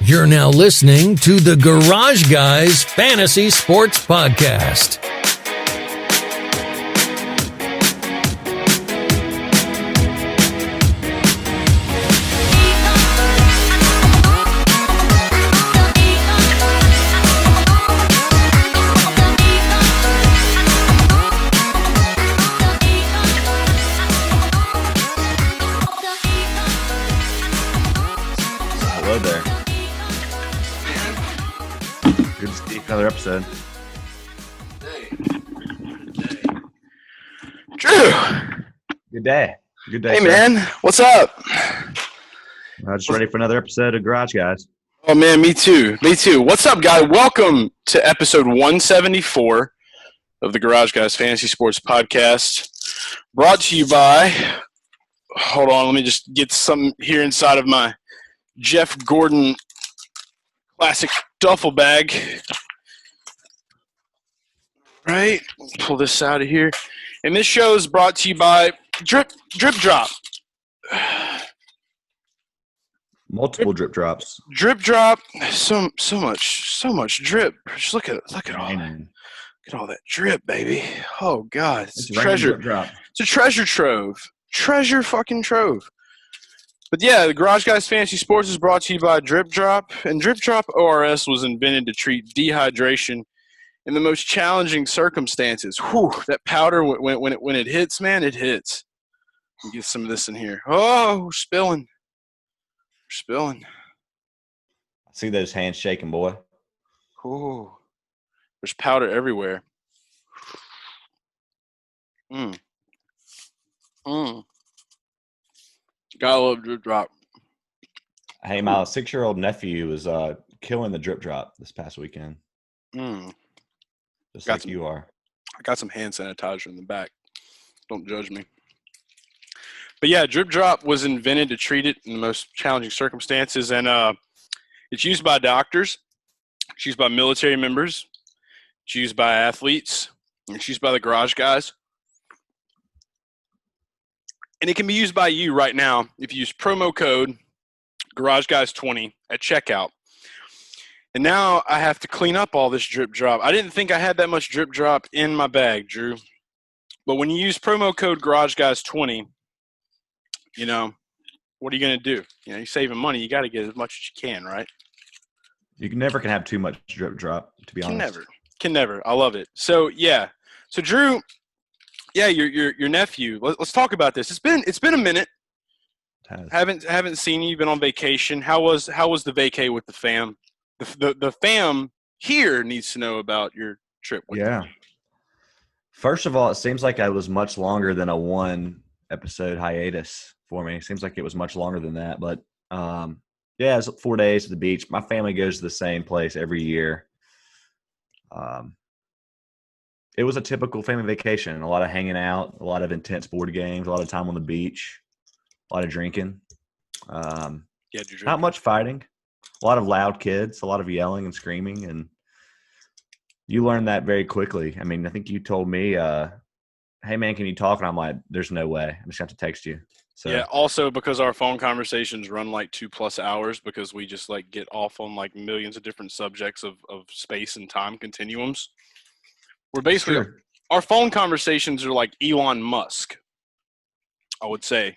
You're now listening to the Garage Guys Fantasy Sports Podcast. Hello there. Good to see another episode. Drew. Good day. Good day. Hey, sir. man. What's up? I'm just ready for another episode of Garage Guys. Oh, man, me too. Me too. What's up, guys? Welcome to episode 174 of the Garage Guys Fantasy Sports Podcast. Brought to you by, hold on, let me just get some here inside of my Jeff Gordon classic duffel bag. Right? Pull this out of here. And this show is brought to you by Drip Drop. Multiple drip drops. Drip Drop. So much drip. Just look at all that. Look at all that drip, baby. Oh God. It's a treasure. Drop. It's a treasure trove. Treasure fucking trove. But yeah, the Garage Guys Fantasy Sports is brought to you by Drip Drop. And Drip Drop ORS was invented to treat dehydration in the most challenging circumstances. Whew, that powder, when it hits, man, it hits. Let me get some of this in here. Oh, we're spilling. We're spilling. I see those hands shaking, boy. Ooh, there's powder everywhere. Gotta love Drip Drop. Hey, my 6-year-old nephew was killing the drip drop this past weekend. Just like you are. I got some hand sanitizer in the back. Don't judge me. But yeah, Drip Drop was invented to treat it in the most challenging circumstances, and it's used by doctors, it's used by military members, it's used by athletes, and it's used by the Garage Guys. And it can be used by you right now if you use promo code GarageGuys20 at checkout. And now I have to clean up all this Drip Drop. I didn't think I had that much Drip Drop in my bag, Drew. But when you use promo code GarageGuys20, you know, what are you going to do? You know, you're saving money. You got to get as much as you can, right? You never can have too much drip drop, to be honest. Can never. I love it. So, yeah. So, Drew, yeah, your nephew. Let's talk about this. It's been a minute. Haven't seen you. You've been on vacation. How was the vacay with the fam? The fam here needs to know about your trip. Yeah. First of all, it seems like I was much longer than a 1-episode hiatus for me. It seems like it was much longer than that. But, yeah, it's 4 days to the beach. My family goes to the same place every year. It was a typical family vacation. A lot of hanging out, a lot of intense board games, a lot of time on the beach, a lot of drinking. Not much fighting. A lot of loud kids, a lot of yelling and screaming, and you learn that very quickly. I mean, I think you told me, hey, man, can you talk? And I'm like, there's no way. I'm just going to have to text you. So yeah, also because our phone conversations run like 2+ hours because we just like get off on like millions of different subjects of space and time continuums. We're basically our phone conversations are like Elon Musk, I would say.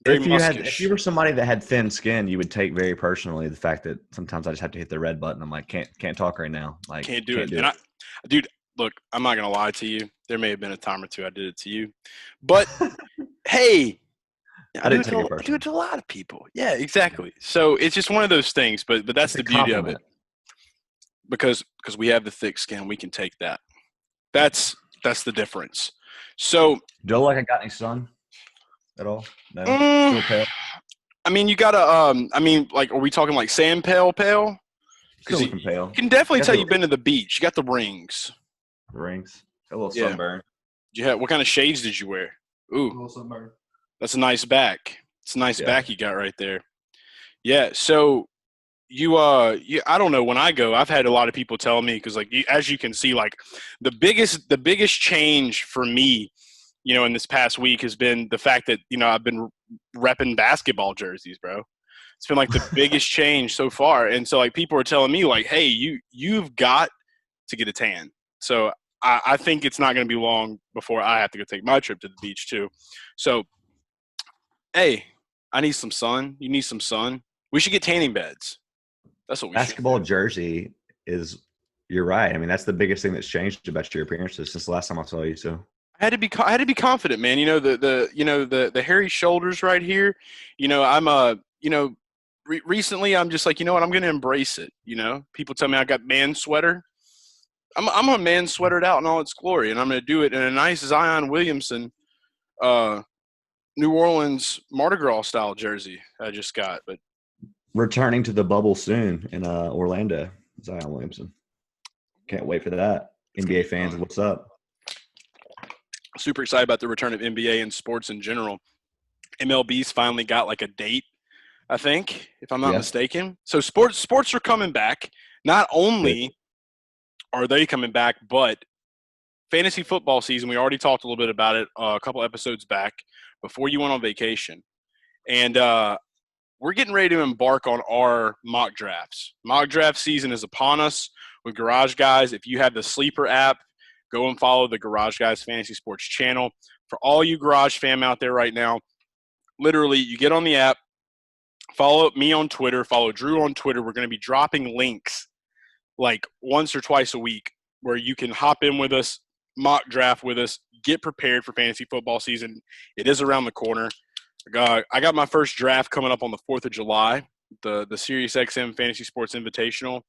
If you were somebody that had thin skin, you would take very personally the fact that sometimes I just have to hit the red button. I'm like, can't talk right now. Like, can't do it. Dude, look, I'm not gonna lie to you. There may have been a time or two I did it to you, but hey, I do it to a lot of people. Yeah, exactly. So it's just one of those things. But that's the beauty of it. Because we have the thick skin, we can take that. That's the difference. So do I look like I got any sun at all? No. Still pale. I mean, you gotta. Like, are we talking like sand pale? Still looking pale. You can definitely tell you've been to the beach. You got the rings. The rings. Got a little sunburn. What kind of shades did you wear? Ooh, a little sunburn. That's a nice back. It's a nice back you got right there. Yeah. So I don't know, when I go, I've had a lot of people tell me, because like as you can see, like the biggest change for me, you know, in this past week has been the fact that, you know, I've been repping basketball jerseys, bro. It's been like the biggest change so far. And so like people are telling me like, hey, you've got to get a tan. So I think it's not going to be long before I have to go take my trip to the beach too. So, hey, I need some sun. You need some sun. We should get tanning beds. That's what we Basketball should do. jersey is – you're right. I mean, that's the biggest thing that's changed about your appearances since the last time I saw you. So I had to be confident, man. You know, the hairy shoulders right here. You know, I'm recently I'm just like, you know what, I'm going to embrace it. You know, people tell me I got man sweater. I'm a man sweatered out in all its glory, and I'm going to do it in a nice Zion Williamson, New Orleans Mardi Gras style jersey I just got. But returning to the bubble soon in Orlando, Zion Williamson. Can't wait for that. NBA fans, what's up? Super excited about the return of NBA and sports in general. MLB's finally got like a date, I think, if I'm not mistaken. So sports are coming back. Not only are they coming back, but fantasy football season, we already talked a little bit about it a couple episodes back before you went on vacation. And we're getting ready to embark on our mock drafts. Mock draft season is upon us with Garage Guys. If you have the Sleeper app, go and follow the Garage Guys Fantasy Sports channel. For all you Garage fam out there right now, literally, you get on the app, follow me on Twitter, follow Drew on Twitter. We're going to be dropping links like once or twice a week where you can hop in with us, mock draft with us, get prepared for fantasy football season. It is around the corner. I got my first draft coming up on the 4th of July, the SiriusXM Fantasy Sports Invitational.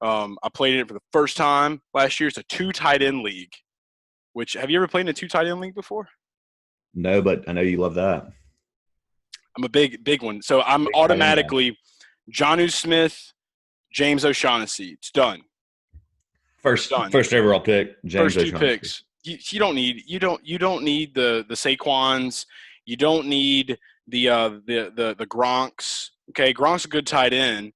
I played it for the first time last year. It's a 2 tight end league. Which, have you ever played in a 2 tight end league before? No, but I know you love that. I'm a big one. So I'm automatically Jonnu Smith, James O'Shaughnessy. It's done. First overall pick. James first 2 picks. You don't need the Saquons. You don't need the Gronks. Okay, Gronk's a good tight end.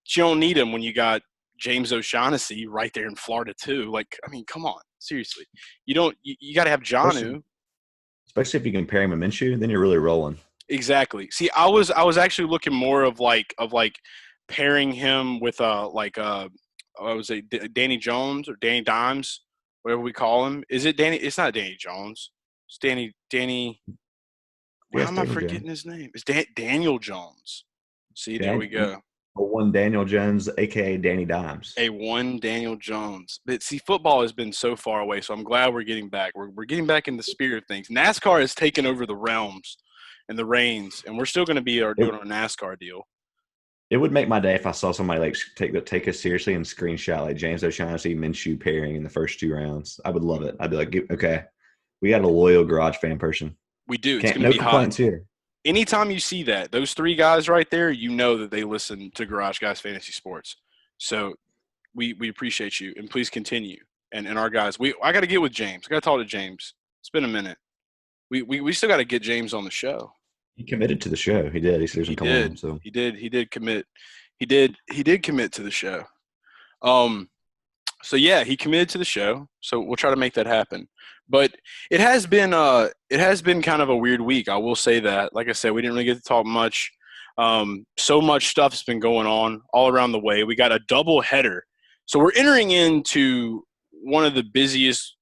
But you don't need him when you got James O'Shaughnessy right there in Florida too. Like, I mean, come on, seriously. You got to have Jonnu. Especially if you can pair him with Minshew, then you're really rolling. Exactly. See, I was actually looking more of pairing him with I would say Danny Jones or Danny Dimes, whatever we call him. Is it Danny? It's not Danny Jones. It's Danny. Why am I forgetting his name? It's Daniel Jones. See, there we go. One Daniel Jones, a.k.a. Danny Dimes. One Daniel Jones. But see, football has been so far away, so I'm glad we're getting back. We're getting back in the spirit of things. NASCAR has taken over the realms and the reins, and we're still going to be doing our NASCAR deal. It would make my day if I saw somebody take us seriously and screenshot like James O'Shaughnessy, Minshew pairing in the first 2 rounds. I would love it. I'd be like, okay, we got a loyal Garage fan person. We do. It's going to be hot. Here. Anytime you see that, those 3 guys right there, you know that they listen to Garage Guys Fantasy Sports. So we appreciate you, and please continue. And our guys, I got to get with James. I got to talk to James. It's been a minute. We still got to get James on the show. He committed to the show. He did. He said he come on. So he did commit. He did commit to the show. So yeah, he committed to the show. So we'll try to make that happen. But it has been kind of a weird week. I will say that. Like I said, we didn't really get to talk much. So much stuff's been going on all around the way. We got a double header. So we're entering into one of the busiest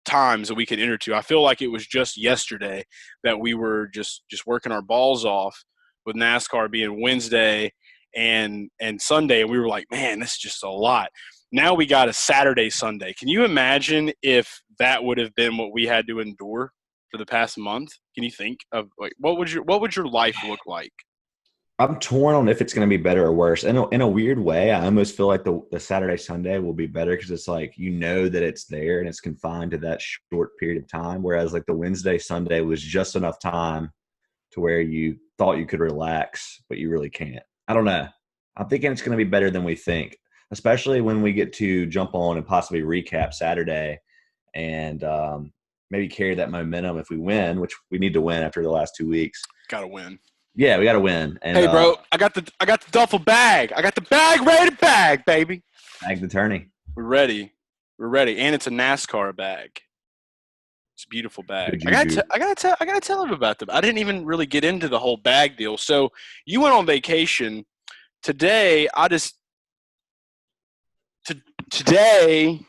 times that we could enter to. I feel like it was just yesterday that we were just working our balls off with NASCAR being Wednesday and Sunday, and we were like, man, this is just a lot. Now we got a Saturday, Sunday. Can you imagine if that would have been what we had to endure for the past month? Can you think of what would your life look like? I'm torn on if it's going to be better or worse. In a weird way, I almost feel like the Saturday, Sunday will be better because it's like you know that it's there and it's confined to that short period of time, whereas like the Wednesday, Sunday was just enough time to where you thought you could relax, but you really can't. I don't know. I'm thinking it's going to be better than we think, especially when we get to jump on and possibly recap Saturday and maybe carry that momentum if we win, which we need to win after the last 2 weeks. Got to win. Yeah, we got to win. And, hey, bro, I got the duffel bag. I got the bag ready to bag, baby. Bag the tourney. We're ready. And it's a NASCAR bag. It's a beautiful bag. Good juju. I gotta tell him about them. I didn't even really get into the whole bag deal. So you went on vacation today. Today.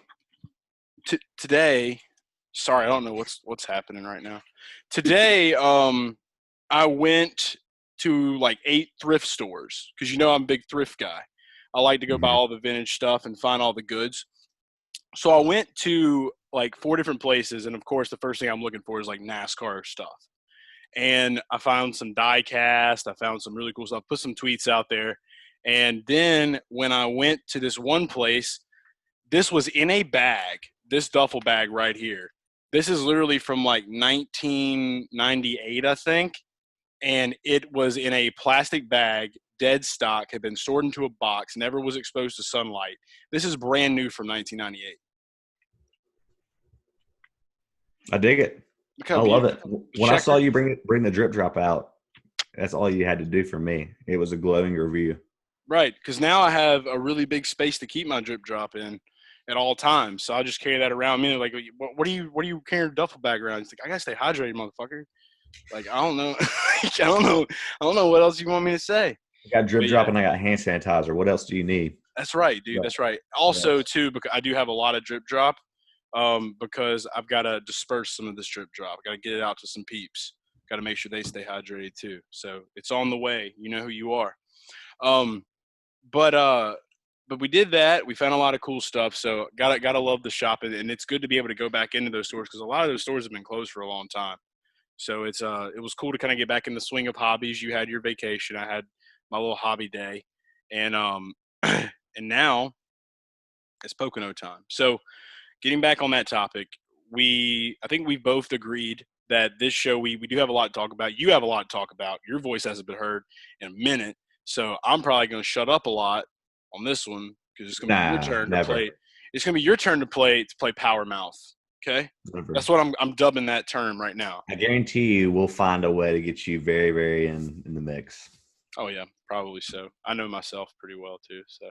Sorry, I don't know what's happening right now. Today, I went to like 8 thrift stores because I'm a big thrift guy. I like to go buy all the vintage stuff and find all the goods. So I went to like 4 different places, and of course, the first thing I'm looking for is like NASCAR stuff. And I found some die cast. I found some really cool stuff. Put some tweets out there, and then when I went to this one place, this was in a bag. This duffel bag right here. This is literally from like 1998, I think, and it was in a plastic bag. Dead stock, had been stored into a box, never was exposed to sunlight. This is brand new from 1998. I dig it. I love it. When I saw you bring the drip drop out, that's all you had to do for me. It was a glowing review. Right, because now I have a really big space to keep my drip drop in at all times. So I'll just carry that around. I mean, like, what are you carrying a duffel bag around? He's like, I gotta stay hydrated, motherfucker. Like, I don't know. I don't know what else you want me to say. I got drip drop and I got hand sanitizer. What else do you need? That's right, dude. That's right. Also, too, because I do have a lot of drip drop, because I've got to disperse some of this drip drop. Got to get it out to some peeps. Got to make sure they stay hydrated too. So it's on the way. You know who you are. But we did that. We found a lot of cool stuff. So gotta love the shopping, and it's good to be able to go back into those stores because a lot of those stores have been closed for a long time. So it was cool to kind of get back in the swing of hobbies. You had your vacation. I had my little hobby day, and and now it's Pocono time. So getting back on that topic, I think we both agreed that this show we do have a lot to talk about. You have a lot to talk about. Your voice hasn't been heard in a minute, so I'm probably going to shut up a lot on this one because it's going to be your turn to play. It's going to be your turn to play power mouth. Okay, that's what I'm dubbing that term right now. I guarantee you, we'll find a way to get you very, very in the mix. Oh yeah, probably so. I know myself pretty well too, so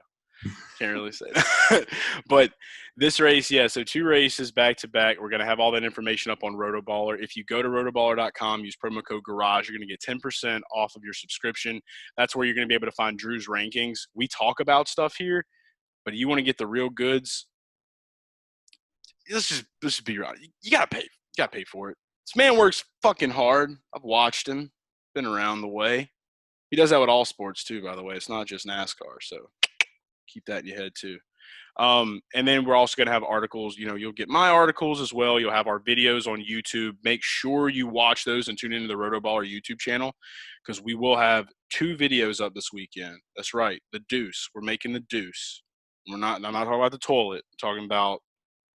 can't really say that. But this race, so 2 races back to back. We're gonna have all that information up on RotoBaller. If you go to rotoballer.com, use promo code Garage, you're gonna get 10% off of your subscription. That's where you're gonna be able to find Drew's rankings. We talk about stuff here, but you want to get the real goods. Let's just be right. You gotta pay. You gotta pay for it. This man works fucking hard. I've watched him. Been around the way. He does that with all sports too, by the way. It's not just NASCAR. So keep that in your head too. And then we're also going to have articles. You'll get my articles as well. You'll have our videos on YouTube. Make sure you watch those and tune into the RotoBaller YouTube channel because we will have 2 videos up this weekend. That's right. The Deuce. We're making the Deuce. I'm not talking about the toilet. I'm talking about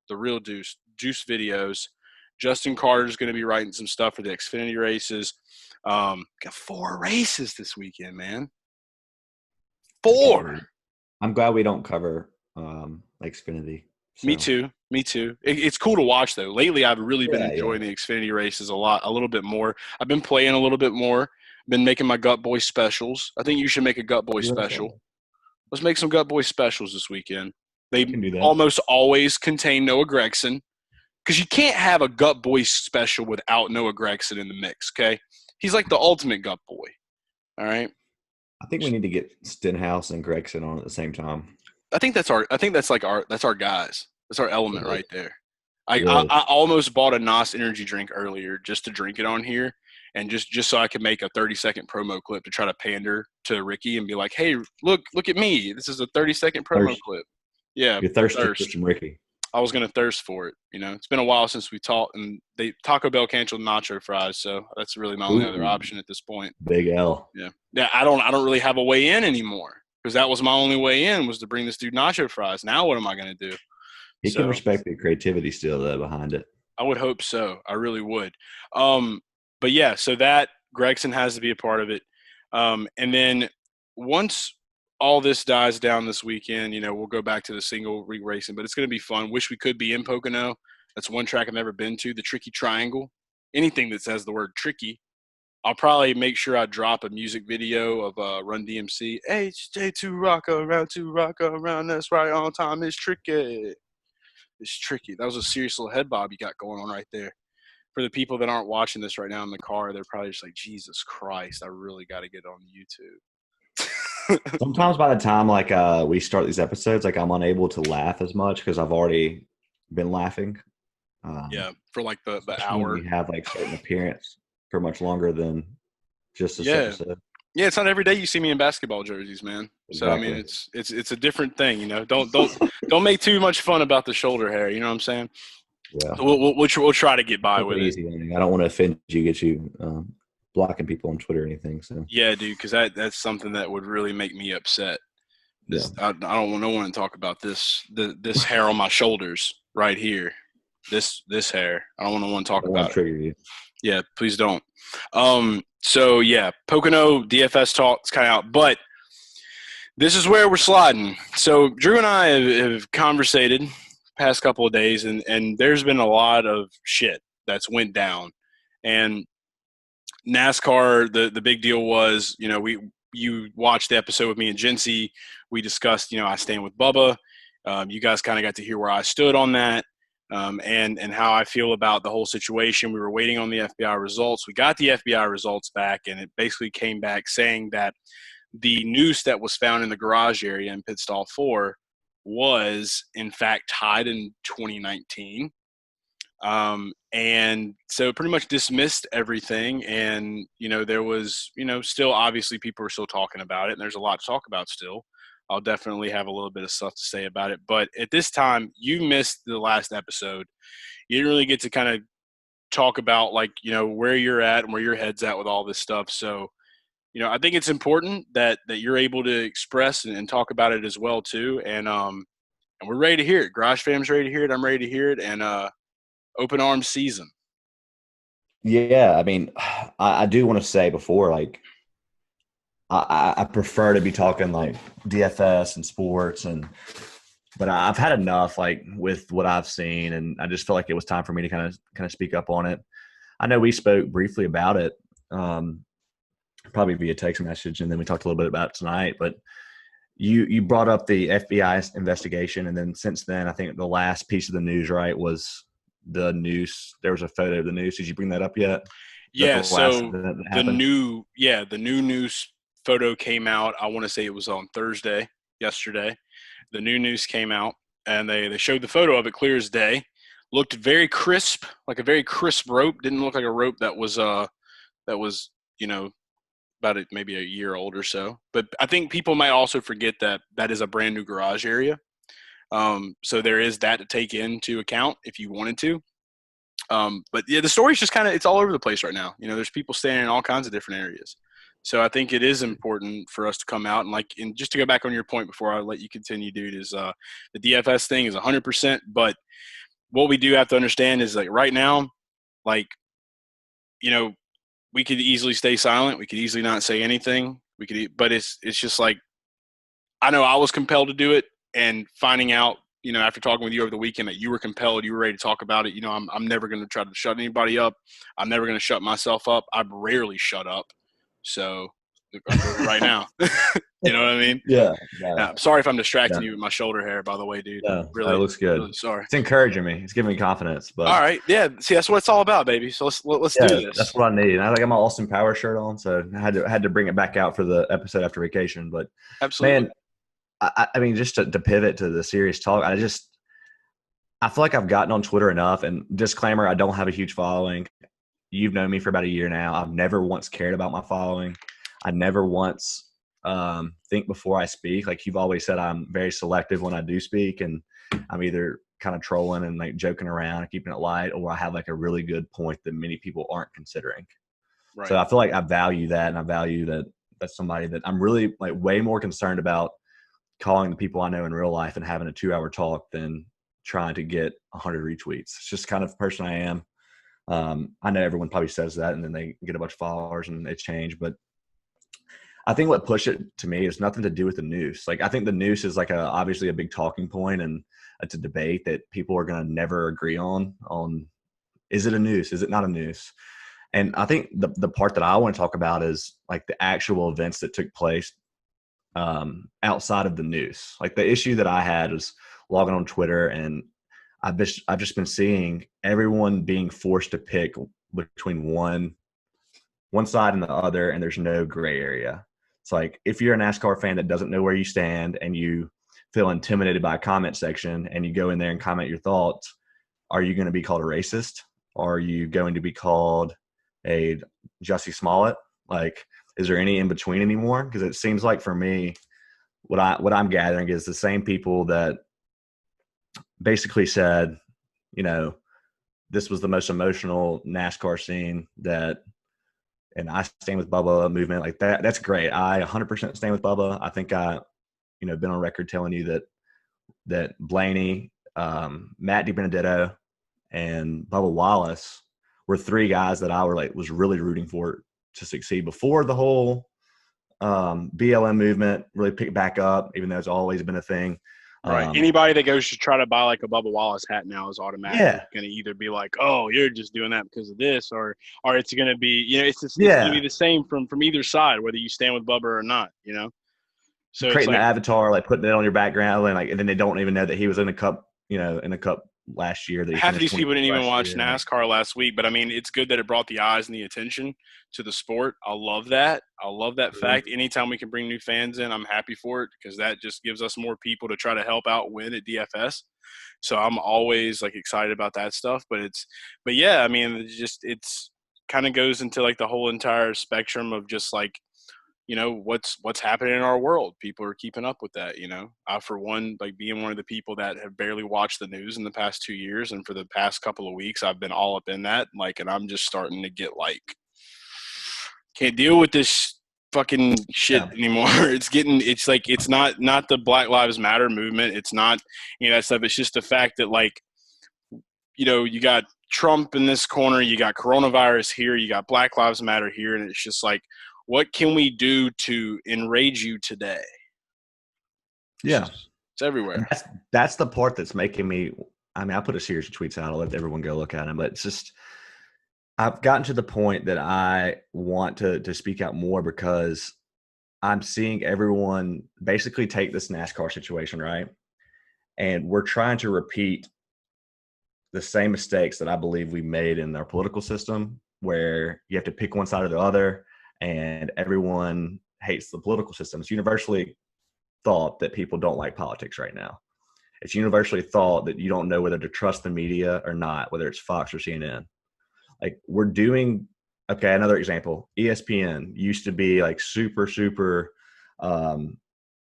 the real Deuce videos. Justin Carter's going to be writing some stuff for the Xfinity races. Got 4 races this weekend, man. 4. I'm glad we don't cover Xfinity. So. Me too. It's cool to watch though. Lately, I've really been enjoying the Xfinity races a little bit more. I've been playing a little bit more. Been making my Gut Boy specials. I think you should make a Gut Boy special. Let's make some Gut Boy specials this weekend. They almost always contain Noah Gragson because you can't have a Gut Boy special without Noah Gragson in the mix. Okay. He's like the ultimate gut boy. All right. I think we need to get Stenhouse and Gregson on at the same time. I think that's our guys. That's our element right there. I almost bought a Noose energy drink earlier just to drink it on here and just so I could make a 30-second promo clip to try to pander to Ricky and be like, hey, look at me. This is a 30-second promo clip. Yeah. You're thirsty for some Ricky. I was going to thirst for it. It's been a while since we talked, and Taco Bell canceled nacho fries, so that's really my only other option at this point. Big L. Yeah. I don't really have a way in anymore because that was my only way in was to bring this dude nacho fries. Now what am I going to do? He can respect the creativity still though behind it. I would hope so. I really would. But yeah, so that Gregson has to be a part of it, and then once all this dies down this weekend, we'll go back to the single rig racing, but it's going to be fun. Wish we could be in Pocono. That's one track I've never been to, the Tricky Triangle. Anything that says the word tricky. I'll probably make sure I drop a music video of Run DMC. HJ2 rock around. That's right, on time. It's tricky. It's tricky. That was a serious little head bob you got going on right there. for the people that aren't watching this right now in the car, they're probably just like, Jesus Christ, I really got to get on YouTube. Sometimes by the time we start these episodes, I'm unable to laugh as much because I've already been laughing. Yeah, for like the hour. when we have certain appearance for much longer than just this episode. Yeah, it's not every day you see me in basketball jerseys, man. Exactly. So I mean, it's a different thing, Don't make too much fun about the shoulder hair. You know what I'm saying? Yeah. So we'll try to get by with easy. it. I don't want to offend you, get you blocking people on Twitter or anything. So yeah, dude, because that's something that would really make me upset. Yeah. I don't want no one to talk about this hair on my shoulders right here. This hair. I don't want no one to talk about it. Trigger you. Yeah, please don't. So yeah, Pocono DFS talk's kind of out, but this is where we're sliding. So Drew and I have conversated past couple of days, and there's been a lot of shit that's went down. And NASCAR, the big deal was, you watched the episode with me and Jinsey. We discussed, I stand with Bubba. You guys kind of got to hear where I stood on that. And how I feel about the whole situation. We were waiting on the FBI results. We got the FBI results back, and it basically came back saying that the noose that was found in the garage area in pit stall 4 was, in fact, tied in 2019. And so pretty much dismissed everything. And, there was, still obviously people were still talking about it, and there's a lot to talk about still. I'll definitely have a little bit of stuff to say about it. But at this time, you missed the last episode. You didn't really get to kind of talk about, where you're at and where your head's at with all this stuff. So, I think it's important that you're able to express and talk about it as well, too. And we're ready to hear it. Garage Fam's ready to hear it. I'm ready to hear it. And open arms season. Yeah, I mean, I do want to say before, I prefer to be talking DFS and sports, but I've had enough with what I've seen, and I just felt like it was time for me to kind of speak up on it. I know we spoke briefly about it, probably via text message, and then we talked a little bit about it tonight. But you brought up the FBI investigation, and then since then, I think the last piece of the news, right, was the noose. There was a photo of the noose. Did you bring that up yet? Yeah. So the new noose photo came out. I want to say it was on yesterday. The new news came out, and they showed the photo of it clear as day. Looked very crisp, like a very crisp rope. Didn't look like a rope that was about maybe a year old or so. But I think people might also forget that is a brand new garage area. So there is that to take into account if you wanted to. But yeah, the story's just it's all over the place right now. There's people staying in all kinds of different areas. So I think it is important for us to come out and just to go back on your point before I let you continue, dude, is the DFS thing is 100%. But what we do have to understand is right now, we could easily stay silent. We could easily not say anything. But it's just I know I was compelled to do it, and finding out, after talking with you over the weekend that you were compelled, you were ready to talk about it. I'm never going to try to shut anybody up. I'm never going to shut myself up. I rarely shut up. So right now, you know what I mean? Yeah. I'm sorry if I'm distracting you with my shoulder hair, by the way, dude. No, really, that looks good. Really sorry. It's encouraging me. It's giving me confidence. But all right. Yeah. See, that's what it's all about, baby. So let's do this. That's what I need. And I got my Austin Power shirt on, so I had to bring it back out for the episode after vacation. But absolutely, man, I mean, just to pivot to the serious talk, I feel like I've gotten on Twitter enough. And disclaimer, I don't have a huge following. You've known me for about a year now. I've never once cared about my following. I never once think before I speak. You've always said, I'm very selective when I do speak, and I'm either kind of trolling and joking around, keeping it light, or I have a really good point that many people aren't considering. Right. So I feel like I value that, and I value that that's somebody that I'm really way more concerned about calling the people I know in real life and having a 2-hour talk than trying to get 100 retweets. It's just kind of the person I am. I know everyone probably says that, and then they get a bunch of followers and they change. But I think what pushed it to me is nothing to do with the noose. I think the noose is obviously a big talking point, and it's a debate that people are going to never agree on is it a noose? Is it not a noose? And I think the part that I want to talk about is the actual events that took place outside of the noose. The issue that I had was logging on Twitter, and I've just been seeing everyone being forced to pick between one side and the other, and there's no gray area. It's like if you're a NASCAR fan that doesn't know where you stand and you feel intimidated by a comment section and you go in there and comment your thoughts, are you going to be called a racist? Or are you going to be called a Jussie Smollett? Like, is there any in between anymore? Because it seems like for me, what I'm gathering is the same people that basically said, you know, this was the most emotional NASCAR scene that, and I stand with Bubba movement like that. That's great. I 100% stand with Bubba. I think been on record telling you that Blaney, Matt DiBenedetto, and Bubba Wallace were three guys that I was really rooting for to succeed before the whole BLM movement really picked back up, even though it's always been a thing. Right. Anybody that goes to try to buy like a Bubba Wallace hat now is automatically going to either be like, "Oh, you're just doing that because of this," or it's going to be, it's going to be the same from either side, whether you stand with Bubba or not. So creating the avatar, like putting it on your background, and then they don't even know that he was in a cup, in a cup last year. That half of these people didn't even watch NASCAR last week, but I mean, it's good that it brought the eyes and the attention to the sport. I love that. Fact. Anytime we can bring new fans in, I'm happy for it because that just gives us more people to try to help out win at DFS. So I'm always like excited about that stuff. But yeah, I mean, it's kind of goes into like the whole entire spectrum of just like, what's happening in our world. People are keeping up with that. I, for one, like being one of the people that have barely watched the news in the past 2 years. And for the past couple of weeks, I've been all up in that. And I'm just starting to get can't deal with this fucking shit anymore. It's not the Black Lives Matter movement. It's not, that stuff. It's just the fact that you got Trump in this corner, you got coronavirus here, you got Black Lives Matter here. And it's just like, what can we do to enrage you today? Yeah. It's everywhere. That's the part that's making me – I mean, I put a series of tweets out. I'll let everyone go look at them. But it's just – I've gotten to the point that I want to speak out more because I'm seeing everyone basically take this NASCAR situation, right? And we're trying to repeat the same mistakes that I believe we made in our political system where you have to pick one side or the other. And everyone hates the political system. It's universally thought that people don't like politics right now. It's universally thought that you don't know whether to trust the media or not, whether it's Fox or CNN. Like we're doing, another example, ESPN used to be like super, super,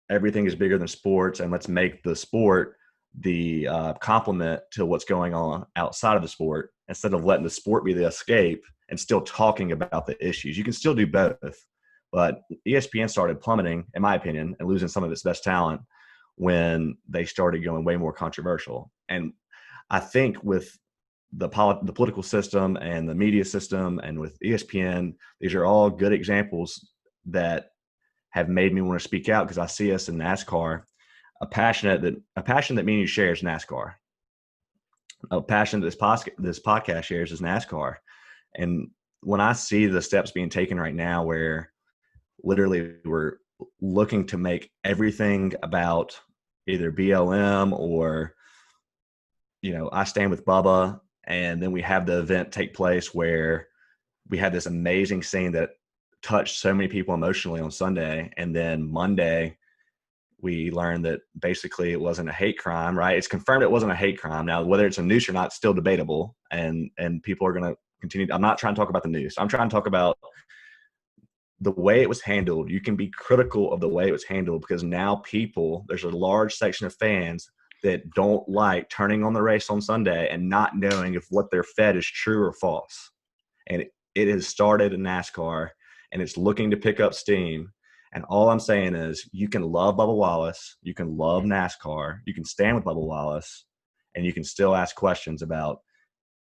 everything is bigger than sports and let's make the sport the complement to what's going on outside of the sport instead of letting the sport be the escape and still talking about the issues. You can still do both, but ESPN started plummeting, in my opinion, and losing some of its best talent when they started going way more controversial. And I think with the political system and the media system and with ESPN, these are all good examples that have made me want to speak out because I see us in NASCAR, a passion that me and you share is NASCAR. A passion that this podcast shares is NASCAR. And when I see the steps being taken right now where literally we're looking to make everything about either BLM or, I stand with Bubba, and then we have the event take place where we had this amazing scene that touched so many people emotionally on Sunday. And then Monday, we learned that basically it wasn't a hate crime, right? It's confirmed it wasn't a hate crime. Now, whether it's a noose or not, still debatable. And people are going to continue. I'm not trying to talk about the noose. I'm trying to talk about the way it was handled. You can be critical of the way it was handled because now there's a large section of fans that don't like turning on the race on Sunday and not knowing if what they're fed is true or false. And it has started in NASCAR and it's looking to pick up steam. And all I'm saying is you can love Bubba Wallace, you can love NASCAR, you can stand with Bubba Wallace, and you can still ask questions about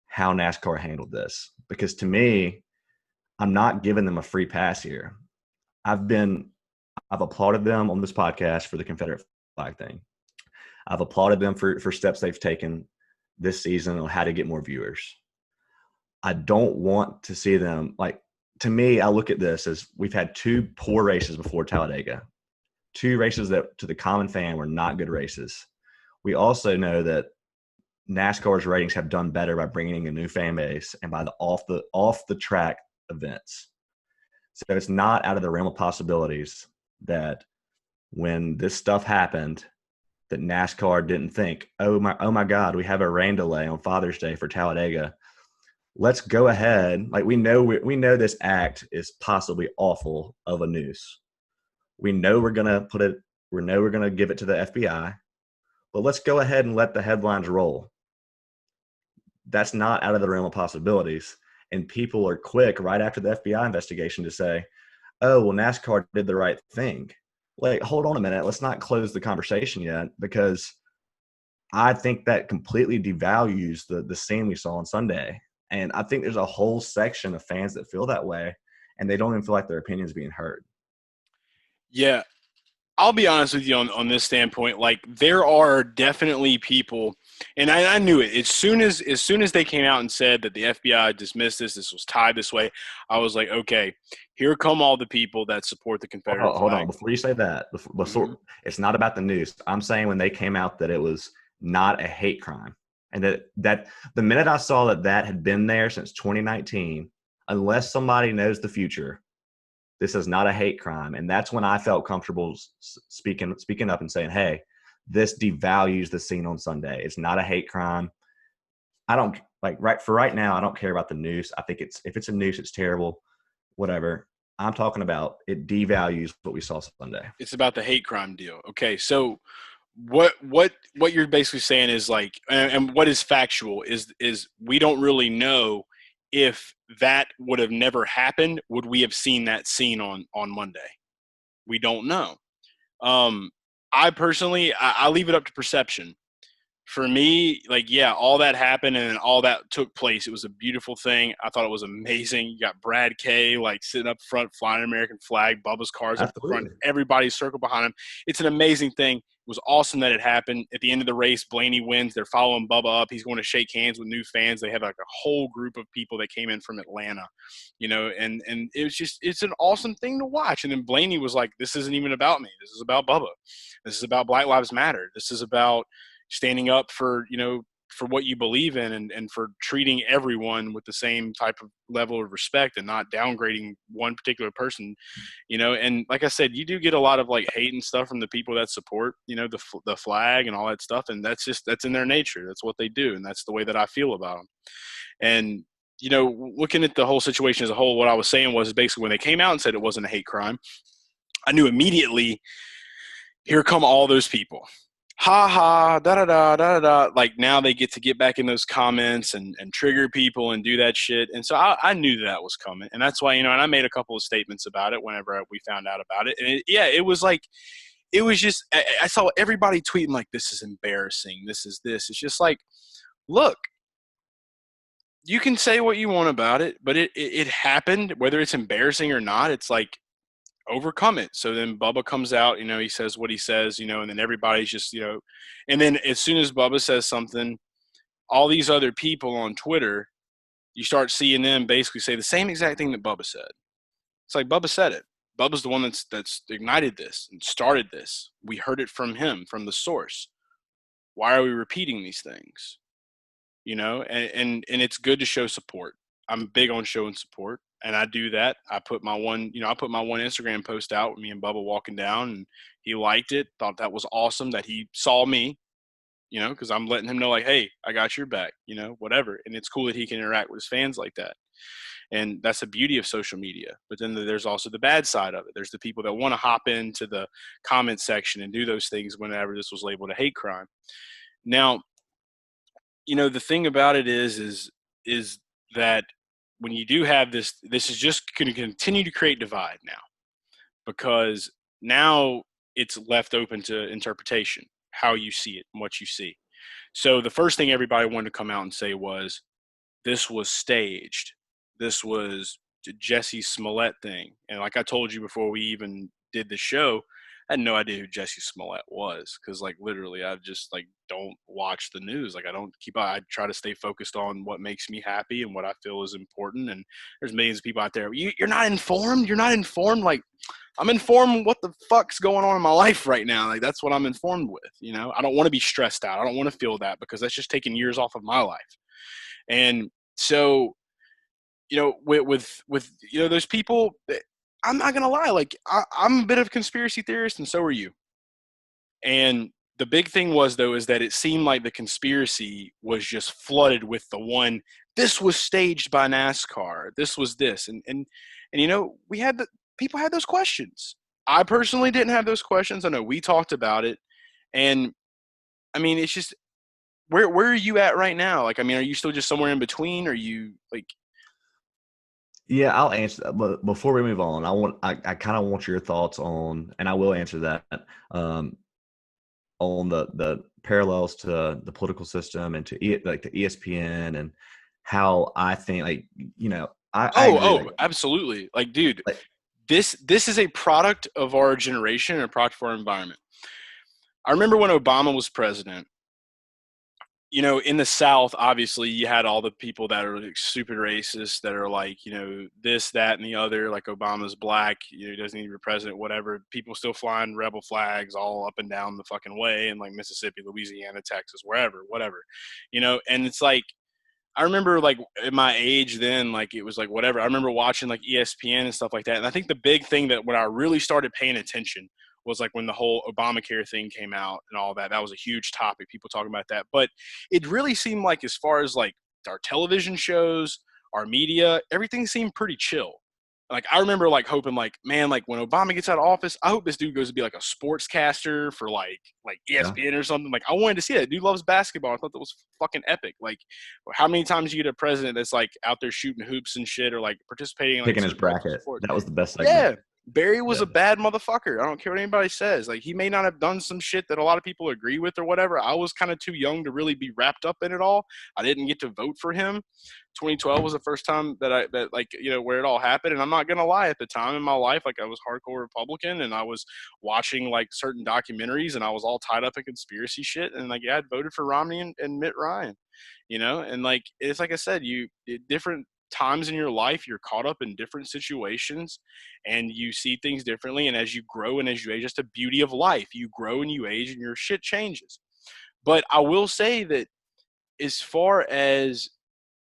how NASCAR handled this. Because to me, I'm not giving them a free pass here. I've applauded them on this podcast for the Confederate flag thing. I've applauded them for steps they've taken this season on how to get more viewers. I don't want to see them to me, I look at this as we've had two poor races before Talladega, two races that to the common fan were not good races. We also know that NASCAR's ratings have done better by bringing in a new fan base and by the off the track events. So it's not out of the realm of possibilities that when this stuff happened, that NASCAR didn't think, oh my God, we have a rain delay on Father's Day for Talladega. Let's go ahead. Like we know this act is possibly awful of a noose. We know we're gonna give it to the FBI, but let's go ahead and let the headlines roll. That's not out of the realm of possibilities. And people are quick right after the FBI investigation to say, oh, well, NASCAR did the right thing. Like, hold on a minute. Let's not close the conversation yet, because I think that completely devalues the scene we saw on Sunday. And I think there's a whole section of fans that feel that way, and they don't even feel like their opinion is being heard. Yeah. I'll be honest with you on this standpoint. Like, there are definitely people, and I knew it as soon as they came out and said that the FBI dismissed this was tied this way. I was like, okay, here come all the people that support the Confederate flag. Hold on, before you say that, it's not about the news. I'm saying when they came out that it was not a hate crime, and that the minute I saw that had been there since 2019, unless somebody knows the future, this is not a hate crime. And that's when I felt comfortable speaking up and saying, hey, this devalues the scene on Sunday. It's not a hate crime. I don't right now, I don't care about the noose. I think if it's a noose, it's terrible, whatever. I'm talking about it devalues what we saw Sunday. It's about the hate crime deal. Okay. So what you're basically saying is like, and what is factual is we don't really know if that would have never happened, would we have seen that scene on Monday? We don't know. I personally, I leave it up to perception. For me, like, yeah, all that happened and all that took place. It was a beautiful thing. I thought it was amazing. You got Brad Kay, like, sitting up front, flying an American flag, Bubba's car's up the front, everybody's circled behind him. It's an amazing thing. It was awesome that it happened. At the end of the race, Blaney wins. They're following Bubba up. He's going to shake hands with new fans. They have like a whole group of people that came in from Atlanta, and it was just, it's an awesome thing to watch. And then Blaney was like, this isn't even about me. This is about Bubba. This is about Black Lives Matter. This is about standing up for what you believe in and for treating everyone with the same type of level of respect and not downgrading one particular person, and like I said, you do get a lot of like hate and stuff from the people that support, the flag and all that stuff. And that's in their nature. That's what they do. And that's the way that I feel about them. And, looking at the whole situation as a whole, what I was saying was basically when they came out and said it wasn't a hate crime, I knew immediately, here come all those people. Ha ha, da da da da da. Like, now they get back in those comments and trigger people and do that shit. And so I knew that was coming. And that's why, and I made a couple of statements about it whenever we found out about it. And it was like, it was just, I saw everybody tweeting like, this is embarrassing. This is this. It's just like, look, you can say what you want about it, but it happened, whether it's embarrassing or not. It's like, overcome it. So then Bubba comes out, he says what he says, and then everybody's just, and then as soon as Bubba says something, all these other people on Twitter, you start seeing them basically say the same exact thing that Bubba said. It's like, Bubba said it. Bubba's the one that's ignited this and started this. We heard it from him, from the source. Why are we repeating these things? And it's good to show support. I'm big on showing support. And I do that. I put my one Instagram post out with me and Bubba walking down, and he liked it, thought that was awesome that he saw me, because I'm letting him know, like, hey, I got your back, whatever. And it's cool that he can interact with his fans like that. And that's the beauty of social media. But then there's also the bad side of it. There's the people that want to hop into the comment section and do those things whenever this was labeled a hate crime. Now, the thing about it is that when you do have this is just going to continue to create divide now, because now it's left open to interpretation, how you see it and what you see. So the first thing everybody wanted to come out and say was, this was staged. This was the Jesse Smollett thing. And like I told you before we even did the show, I had no idea who Jesse Smollett was because, like, literally, I just, like, don't watch the news. Like, I don't keep – I try to stay focused on what makes me happy and what I feel is important. And there's millions of people out there. You're not informed? You're not informed? Like, I'm informed what the fuck's going on in my life right now. Like, that's what I'm informed with, you know? I don't want to be stressed out. I don't want to feel that because that's just taking years off of my life. And so, you know, with you know, those people – I'm not going to lie. Like, I'm a bit of a conspiracy theorist, and so are you. And the big thing was, though, is that it seemed like the conspiracy was just flooded with the one, this was staged by NASCAR. This was this. And you know, people had those questions. I personally didn't have those questions. I know we talked about it. And, I mean, it's just, where are you at right now? Like, I mean, are you still just somewhere in between? Are you, like – Yeah, I'll answer that. But before we move on, I kind of want your thoughts on, and I will answer that, on the parallels to the political system and to like the ESPN and how I think, like, you know, I agree, like, absolutely. Like, dude, like, this is a product of our generation and a product of our environment. I remember when Obama was president. You know, in the South, obviously, you had all the people that are like stupid racist that are like, you know, this, that, and the other. Like, Obama's black, you know, he doesn't need to be president, whatever. People still flying rebel flags all up and down the fucking way in like Mississippi, Louisiana, Texas, wherever, whatever. You know, and it's like, I remember like at my age then, like it was like whatever. I remember watching like ESPN and stuff like that. And I think the big thing that when I really started paying attention was like when the whole Obamacare thing came out and all that. That was a huge topic, people talking about that. But it really seemed like as far as like our television shows, our media, everything seemed pretty chill. Like, I remember like hoping like, man, like when Obama gets out of office, I hope this dude goes to be like a sportscaster for like ESPN or something. Like, I wanted to see that. Dude loves basketball. I thought that was fucking epic. Like, how many times you get a president that's like out there shooting hoops and shit or like participating in like picking his bracket. That was the best segment. Yeah. Barry was a bad motherfucker. I don't care what anybody says. Like, he may not have done some shit that a lot of people agree with or whatever. I was kind of too young to really be wrapped up in it all. I didn't get to vote for him. 2012 was the first time that like, you know, where it all happened. And I'm not going to lie, at the time in my life, like, I was hardcore Republican and I was watching like certain documentaries and I was all tied up in conspiracy shit. And like, yeah, I'd voted for Romney and Mitt Ryan, you know? And like, it's like I said, different times in your life, you're caught up in different situations and you see things differently. And as you grow and as you age, that's the beauty of life. You grow and you age and your shit changes. But I will say that as far as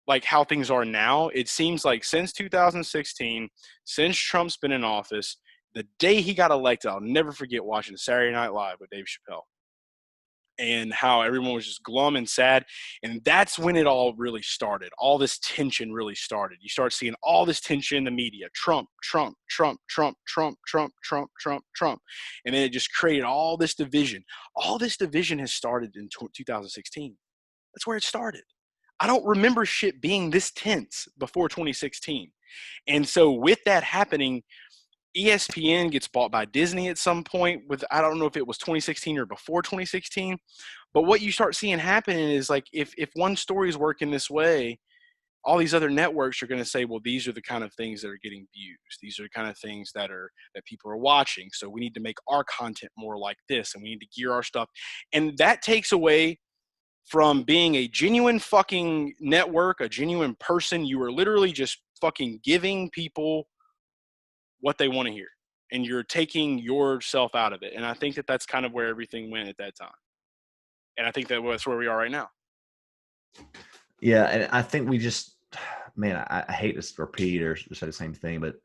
like how things are now, it seems like since 2016, since Trump's been in office, the day he got elected, I'll never forget watching Saturday Night Live with Dave Chappelle. And how everyone was just glum and sad. And that's when it all really started. All this tension really started. You start seeing all this tension in the media. Trump, Trump, Trump, Trump, Trump, Trump, Trump, Trump, Trump. And then it just created all this division. All this division has started in 2016. That's where it started. I don't remember shit being this tense before 2016. And so with that happening, ESPN gets bought by Disney at some point with, I don't know if it was 2016 or before 2016, but what you start seeing happening is like, if one story is working this way, all these other networks are going to say, well, these are the kind of things that are getting views. These are the kind of things that people are watching. So we need to make our content more like this and we need to gear our stuff. And that takes away from being a genuine fucking network, a genuine person. You are literally just fucking giving people what they want to hear, and you're taking yourself out of it. And I think that that's kind of where everything went at that time. And I think that's where we are right now. Yeah. And I think we just, man, I hate to repeat or say the same thing, but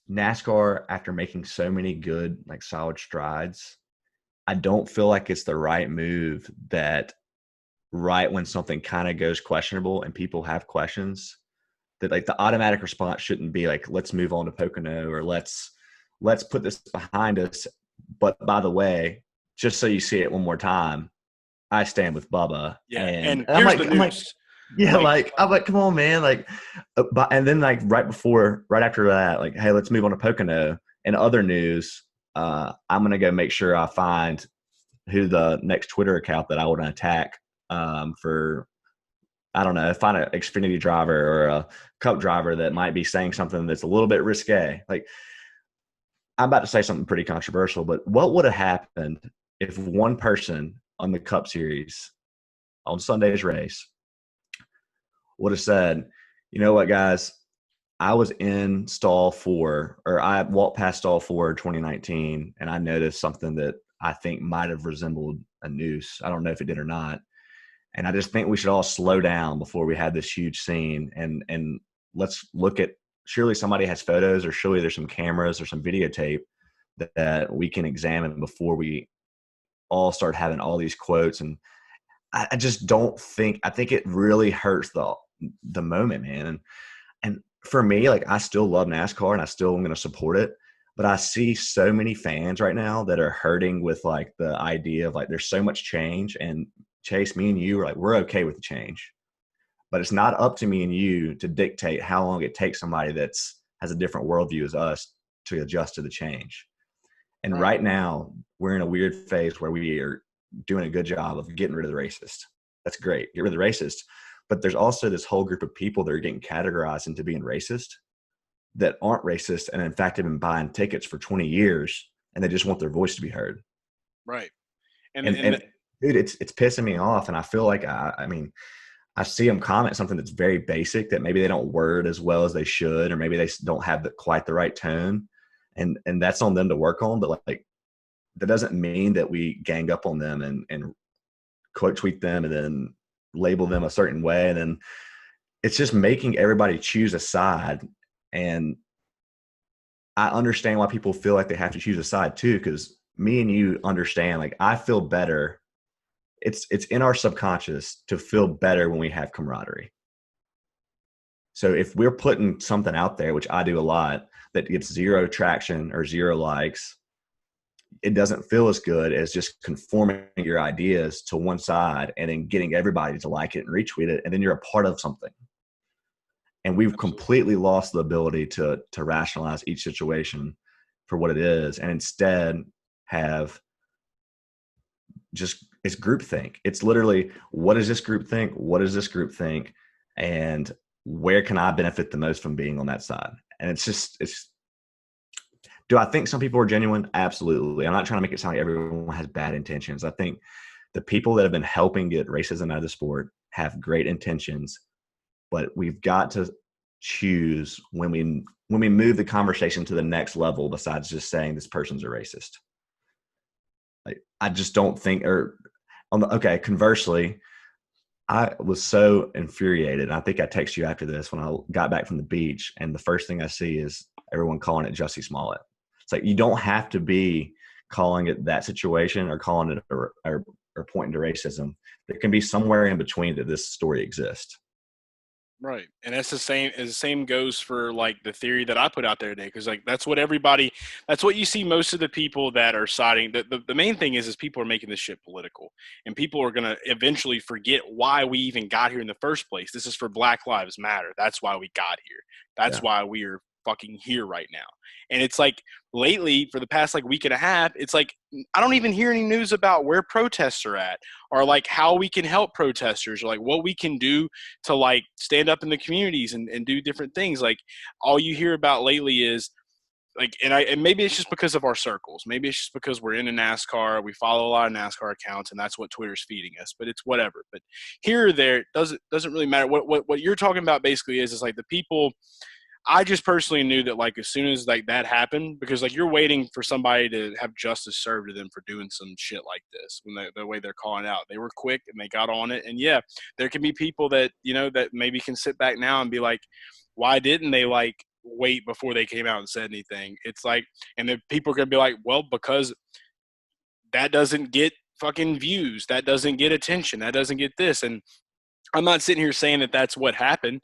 NASCAR, after making so many good, like solid strides, I don't feel like it's the right move that right when something kind of goes questionable and people have questions, that like the automatic response shouldn't be like, let's move on to Pocono or let's put this behind us. But by the way, just so you see it one more time, I stand with Bubba. Yeah. And I'm like, I'm like, come on, man. Like, and then like right after that, like, hey, let's move on to Pocono. And other news, I'm going to go make sure I find who the next Twitter account that I want to attack for, I don't know, find an Xfinity driver or a Cup driver that might be saying something that's a little bit risque. Like, I'm about to say something pretty controversial, but what would have happened if one person on the Cup Series on Sunday's race would have said, you know what, guys, I was in stall 4, or I walked past stall 4 2019, and I noticed something that I think might have resembled a noose. I don't know if it did or not. And I just think we should all slow down before we have this huge scene, and let's look at, surely somebody has photos, or surely there's some cameras or some videotape that we can examine before we all start having all these quotes. And I just don't think, I think it really hurts the moment, man. And for me, like, I still love NASCAR and I still am going to support it, but I see so many fans right now that are hurting with like the idea of like, there's so much change, and Chase, me and you are like, we're okay with the change, but it's not up to me and you to dictate how long it takes somebody has a different worldview as us to adjust to the change. And right now we're in a weird phase where we are doing a good job of getting rid of the racist. That's great. Get rid of the racist. But there's also this whole group of people that are getting categorized into being racist that aren't racist, and in fact have been buying tickets for 20 years, and they just want their voice to be heard. Right. And dude, it's pissing me off. And I feel like, I mean, I see them comment something that's very basic that maybe they don't word as well as they should, or maybe they don't have quite the right tone. And that's on them to work on. But like, that doesn't mean that we gang up on them and quote tweet them and then label them a certain way. And then it's just making everybody choose a side. And I understand why people feel like they have to choose a side too, because me and you understand, like, I feel better. It's in our subconscious to feel better when we have camaraderie. So if we're putting something out there, which I do a lot, that gets 0 traction or 0 likes, it doesn't feel as good as just conforming your ideas to one side and then getting everybody to like it and retweet it, and then you're a part of something. And we've completely lost the ability to rationalize each situation for what it is, and instead have just, it's groupthink. It's literally, what does this group think? What does this group think? And where can I benefit the most from being on that side? And do I think some people are genuine? Absolutely. I'm not trying to make it sound like everyone has bad intentions. I think the people that have been helping get racism out of the sport have great intentions, but we've got to choose when we move the conversation to the next level, besides just saying this person's a racist. Like, I just don't think, conversely, I was so infuriated. And I think I texted you after this when I got back from the beach, and the first thing I see is everyone calling it Jussie Smollett. It's like, you don't have to be calling it that situation or calling it or pointing to racism. There can be somewhere in between that this story exists. Right. And that's the same goes for like the theory that I put out there today. Cause like, that's what you see most of the people that are siding. The main thing is people are making this shit political, and people are going to eventually forget why we even got here in the first place. This is for Black Lives Matter. That's why we got here. That's why we are fucking here right now. And it's like, lately, for the past like week and a half, it's like, I don't even hear any news about where protests are at, or like how we can help protesters, or like what we can do to like stand up in the communities and do different things. Like, all you hear about lately is like, and maybe it's just because of our circles. Maybe it's just because we're in a NASCAR. We follow a lot of NASCAR accounts, and that's what Twitter's feeding us. But it's whatever. But here or there, it doesn't really matter. What you're talking about basically is like the people. I just personally knew that, like, as soon as like that happened, because like you're waiting for somebody to have justice served to them for doing some shit like this, when the way they're calling out, they were quick and they got on it. And yeah, there can be people that, you know, that maybe can sit back now and be like, why didn't they like wait before they came out and said anything? It's like, and then people are going to be like, well, because that doesn't get fucking views. That doesn't get attention. That doesn't get this. And I'm not sitting here saying that that's what happened.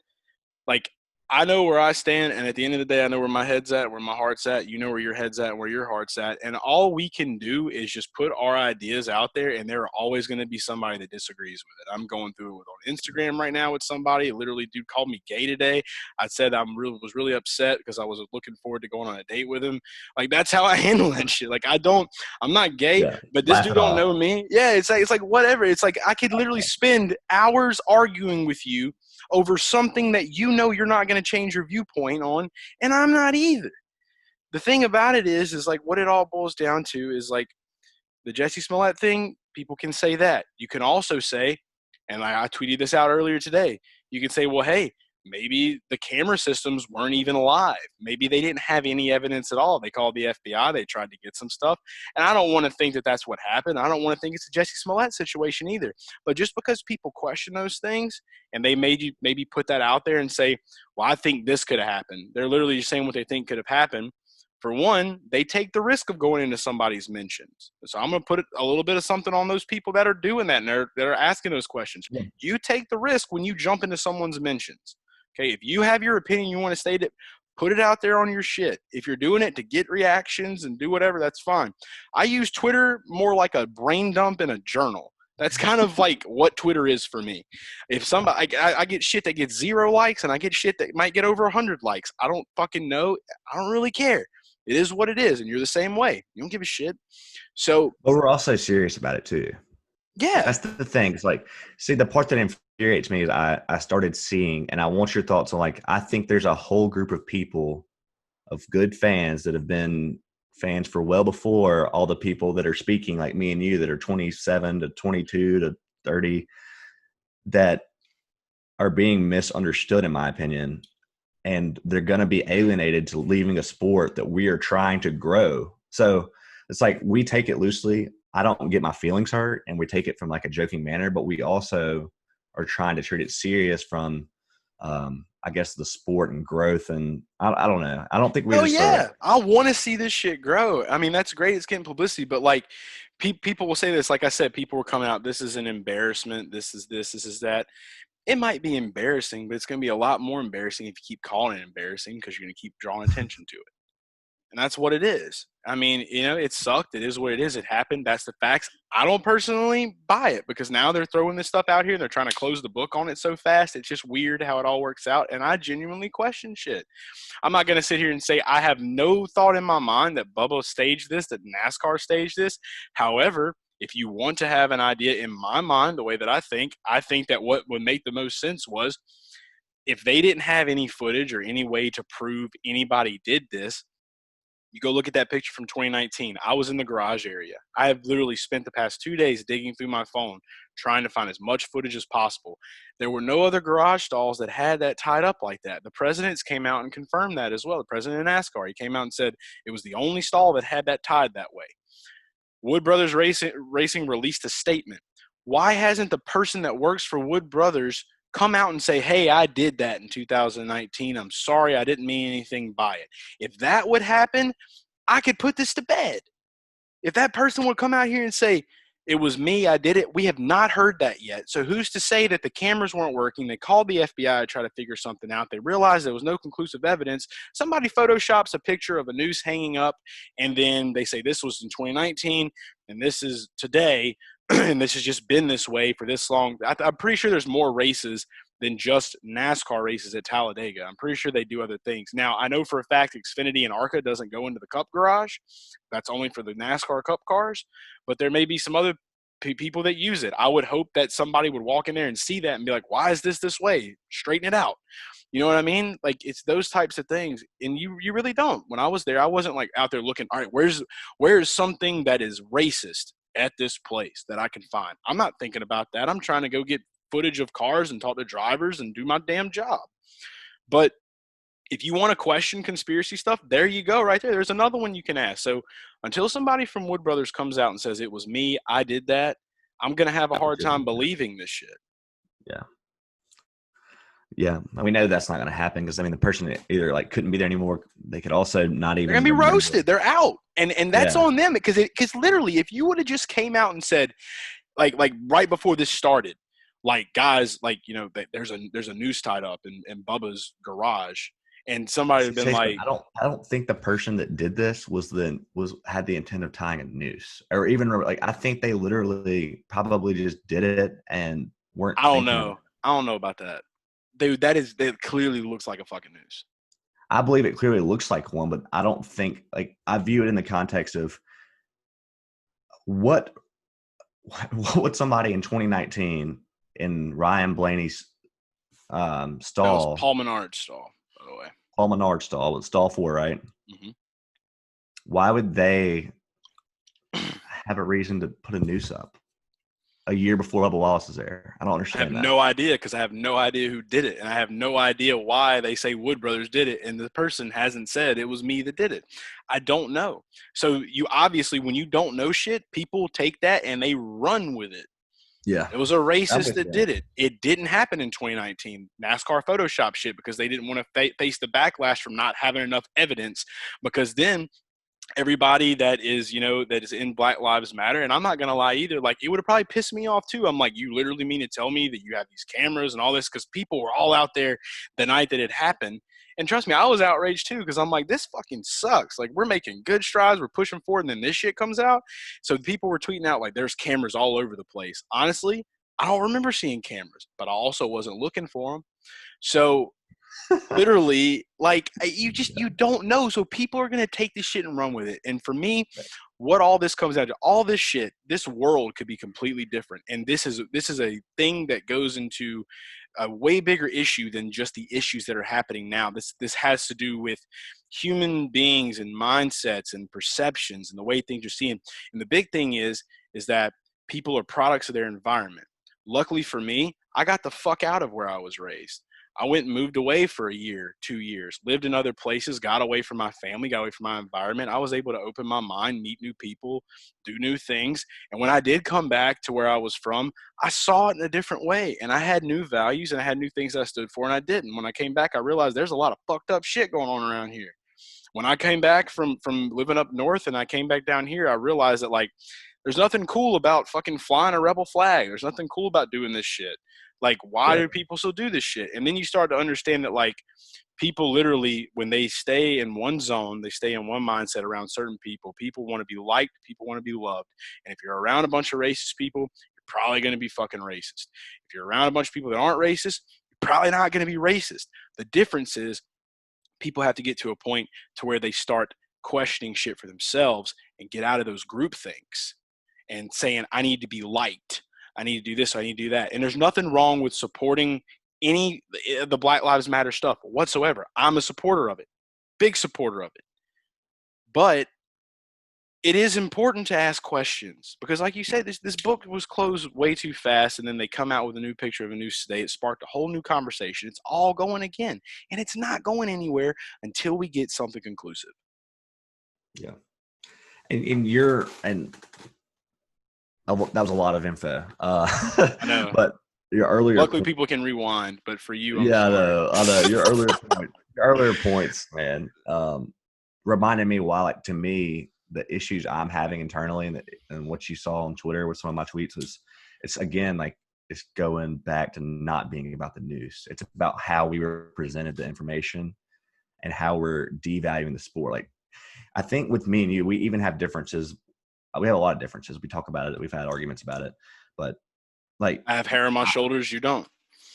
Like, I know where I stand, and at the end of the day, I know where my head's at, where my heart's at. You know where your head's at and where your heart's at. And all we can do is just put our ideas out there, and there are always going to be somebody that disagrees with it. I'm going through it on Instagram right now with somebody. Literally, dude called me gay today. I said was really upset because I was looking forward to going on a date with him. Like, that's how I handle that shit. Like, I'm not gay, but this dude don't know me. Yeah, it's like whatever. It's like I could literally spend hours arguing with you over something that you know you're not going to change your viewpoint on, and I'm not either. the thing about it is like what it all boils down to is like the Jesse Smollett thing. People can say that. You can also say, and I tweeted this out earlier today, you can say, well, hey, maybe the camera systems weren't even alive. Maybe they didn't have any evidence at all. They called the FBI. They tried to get some stuff. And I don't want to think that that's what happened. I don't want to think it's a Jesse Smollett situation either. But just because people question those things and they maybe put that out there and say, well, I think this could have happened. They're literally just saying what they think could have happened. For one, they take the risk of going into somebody's mentions. So I'm going to put a little bit of something on those people that are doing that and that are asking those questions. Yeah. You take the risk when you jump into someone's mentions. Okay, if you have your opinion, you want to state it, put it out there on your shit. If you're doing it to get reactions and do whatever, that's fine. I use Twitter more like a brain dump in a journal. That's kind of like what Twitter is for me. If somebody, I get shit that gets 0 likes and I get shit that might get over 100 likes. I don't fucking know. I don't really care. It is what it is, and you're the same way. You don't give a shit. So, but we're also serious about it too. Yeah, that's the thing. It's like, see, the part that infuriates me is I started seeing, and I want your thoughts on, like, I think there's a whole group of people, of good fans that have been fans for well before all the people that are speaking, like me and you, that are 27 to 22 to 30, that are being misunderstood, in my opinion. And they're going to be alienated to leaving a sport that we are trying to grow. So it's like, we take it loosely. I don't get my feelings hurt, and we take it from like a joking manner, but we also are trying to treat it serious from, I guess, the sport and growth. And I don't know. I don't think we. Oh yeah, I want to see this shit grow. I mean, that's great. It's getting publicity, but like, people will say this. Like I said, people were coming out. This is an embarrassment. This is this. This is that. It might be embarrassing, but it's going to be a lot more embarrassing if you keep calling it embarrassing, because you're going to keep drawing attention to it. And that's what it is. I mean, it sucked. It is what it is. It happened. That's the facts. I don't personally buy it, because now they're throwing this stuff out here and they're trying to close the book on it so fast. It's just weird how it all works out. And I genuinely question shit. I'm not going to sit here and say I have no thought in my mind that Bubba staged this, that NASCAR staged this. However, if you want to have an idea, in my mind, the way that I think that what would make the most sense was, if they didn't have any footage or any way to prove anybody did this, you go look at that picture from 2019. I was in the garage area. I have literally spent the past 2 days digging through my phone, trying to find as much footage as possible. There were no other garage stalls that had that tied up like that. The presidents came out and confirmed that as well. The president of NASCAR, he came out and said it was the only stall that had that tied that way. Wood Brothers Racing released a statement. Why hasn't the person that works for Wood Brothers come out and say, hey, I did that in 2019. I'm sorry, I didn't mean anything by it. If that would happen, I could put this to bed. If that person would come out here and say, it was me, I did it, we have not heard that yet. So who's to say that the cameras weren't working? They called the FBI to try to figure something out. They realized there was no conclusive evidence. Somebody photoshops a picture of a noose hanging up, and then they say this was in 2019, and this is today, and this has just been this way for this long. I'm pretty sure there's more races than just NASCAR races at Talladega. I'm pretty sure they do other things. Now, I know for a fact Xfinity and ARCA doesn't go into the Cup garage. That's only for the NASCAR Cup cars. But there may be some other people that use it. I would hope that somebody would walk in there and see that and be like, why is this way? Straighten it out. You know what I mean? Like, it's those types of things. And you really don't. When I was there, I wasn't like out there looking, all right, where's something that is racist at this place that I can find? I'm not thinking about that. I'm trying to go get footage of cars and talk to drivers and do my damn job. But if you want to question conspiracy stuff, there you go right there. There's another one you can ask. So until somebody from Wood Brothers comes out and says it was me, I did that, I'm going to have a hard time believing this shit. Yeah. Yeah. We know that's not going to happen, because, I mean, the person either like couldn't be there anymore. They could also not even. They're going to be roasted. They're out. And that's on them, because literally, if you would have just came out and said, like right before this started, like, guys, like, there's a noose tied up in Bubba's garage, and somebody had been like, I don't think the person that did this had the intent of tying a noose, or even like, I think they literally probably just did it and weren't. I don't know about that, dude. That clearly looks like a fucking noose. I believe it clearly looks like one, but I don't think, like, I view it in the context of what would somebody in 2019 in Ryan Blaney's stall. That was Paul Menard's stall, by the way. Paul Menard's stall. It's stall 4, right? Mm-hmm. why would they have a reason to put a noose up a year before Bubba Wallace is there? I don't I understand have that. no idea because I have no idea who did it. And I have no idea why they say Wood Brothers did it. And the person hasn't said it was me that did it. I don't know. So you obviously, when you don't know shit, people take that and they run with it. Yeah. It was a racist that did it. It didn't happen in 2019. NASCAR Photoshop shit because they didn't want to face the backlash from not having enough evidence, because then everybody that is, that is in Black Lives Matter, and I'm not going to lie either, like, it would have probably pissed me off too. I'm like, you literally mean to tell me that you have these cameras and all this? Because people were all out there the night that it happened. And trust me, I was outraged too, because I'm like, this fucking sucks. Like, we're making good strides, we're pushing forward, and then this shit comes out. So people were tweeting out like there's cameras all over the place. Honestly, I don't remember seeing cameras, but I also wasn't looking for them. So literally, like, you don't know. So people are going to take this shit and run with it. And for me, what all this comes out to, all this shit, this world could be completely different. And this is a thing that goes into a way bigger issue than just the issues that are happening now. This has to do with human beings and mindsets and perceptions and the way things are seen. And the big thing is that people are products of their environment. Luckily for me, I got the fuck out of where I was raised. I went and moved away for a year, 2 years, lived in other places, got away from my family, got away from my environment. I was able to open my mind, meet new people, do new things. And when I did come back to where I was from, I saw it in a different way. And I had new values and I had new things I stood for, and I didn't. When I came back, I realized there's a lot of fucked up shit going on around here. When I came back from living up north and I came back down here, I realized that, like, there's nothing cool about fucking flying a rebel flag. There's nothing cool about doing this shit. Like, why do people still do this shit? And then you start to understand that, like, people literally, when they stay in one zone, they stay in one mindset around certain people. People want to be liked. People want to be loved. And if you're around a bunch of racist people, you're probably going to be fucking racist. If you're around a bunch of people that aren't racist, you're probably not going to be racist. The difference is people have to get to a point to where they start questioning shit for themselves and get out of those group things and saying, I need to be liked. I need to do this. I need to do that. And there's nothing wrong with supporting the Black Lives Matter stuff whatsoever. I'm a supporter of it, big supporter of it. But it is important to ask questions because, like you said, this book was closed way too fast, and then they come out with a new picture of a Noose today. It sparked a whole new conversation. It's all going again, and it's not going anywhere until we get something conclusive. Yeah. That was a lot of info. I know. But your earlier luckily people can rewind, but for you, I know. Your earlier points, man, reminded me why, like, to me, the issues I'm having internally and what you saw on Twitter with some of my tweets it's again, like, it's going back to not being about the news. It's about how we were presented the information and how we're devaluing the sport. Like, I think with me and you, we even have differences. We have a lot of differences. We talk about it. We've had arguments about it. But, like, I have hair on my shoulders. You don't.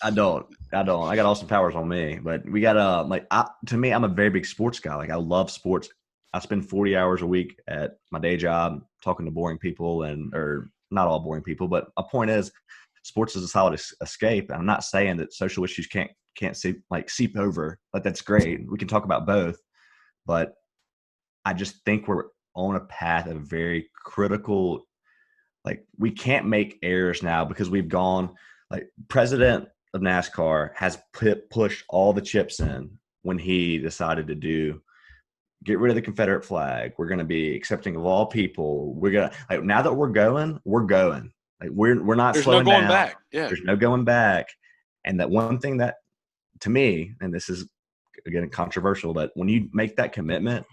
I don't. I got Austin Powers on me. But we got to me, I'm a very big sports guy. Like, I love sports. I spend 40 hours a week at my day job talking to boring people or not all boring people. But my point is, sports is a solid escape. I'm not saying that social issues can't seep over. Like, that's great. We can talk about both. But I just think we're on a path of very critical, like, we can't make errors now because we've gone, like, president of NASCAR has pushed all the chips in when he decided to get rid of the Confederate flag. We're going to be accepting of all people. We're going to, like, now that we're going. Like, we're not There's slowing no going down. back. Yeah. There's no going back. And that one thing that, to me, and this is, again, controversial, but when you make that commitment,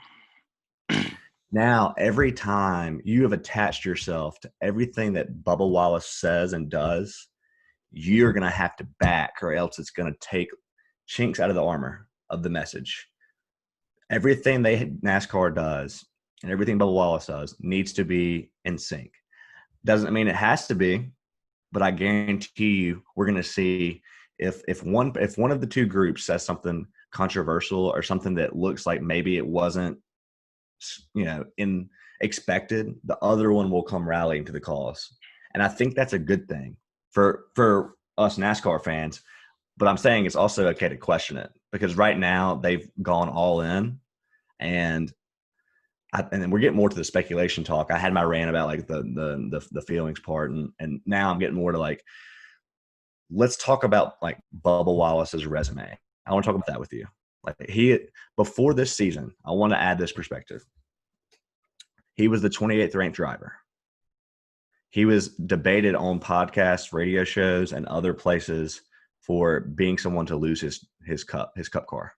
now, every time you have attached yourself to everything that Bubba Wallace says and does, you're going to have to back, or else it's going to take chinks out of the armor of the message. Everything NASCAR does and everything Bubba Wallace does needs to be in sync. Doesn't mean it has to be, but I guarantee you we're going to see if one of the two groups says something controversial or something that looks like maybe it wasn't, expected, the other one will come rallying to the cause. And I think that's a good thing for us NASCAR fans. But I'm saying it's also okay to question it because right now they've gone all in. And and then we're getting more to the speculation talk. I had my rant about like the feelings part, and now I'm getting more to like, let's talk about like Bubba Wallace's resume. I want to talk about that with you. Like before this season, I want to add this perspective. He was the 28th ranked driver. He was debated on podcasts, radio shows, and other places for being someone to lose his cup car.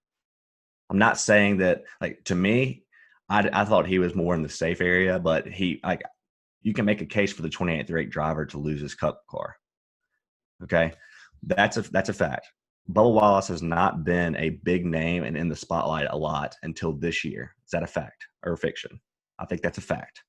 I'm not saying that, like, to me, I thought he was more in the safe area, but you can make a case for the 28th ranked driver to lose his cup car. Okay, that's a fact. Bubba Wallace has not been a big name and in the spotlight a lot until this year. Is that a fact or fiction? I think that's a fact.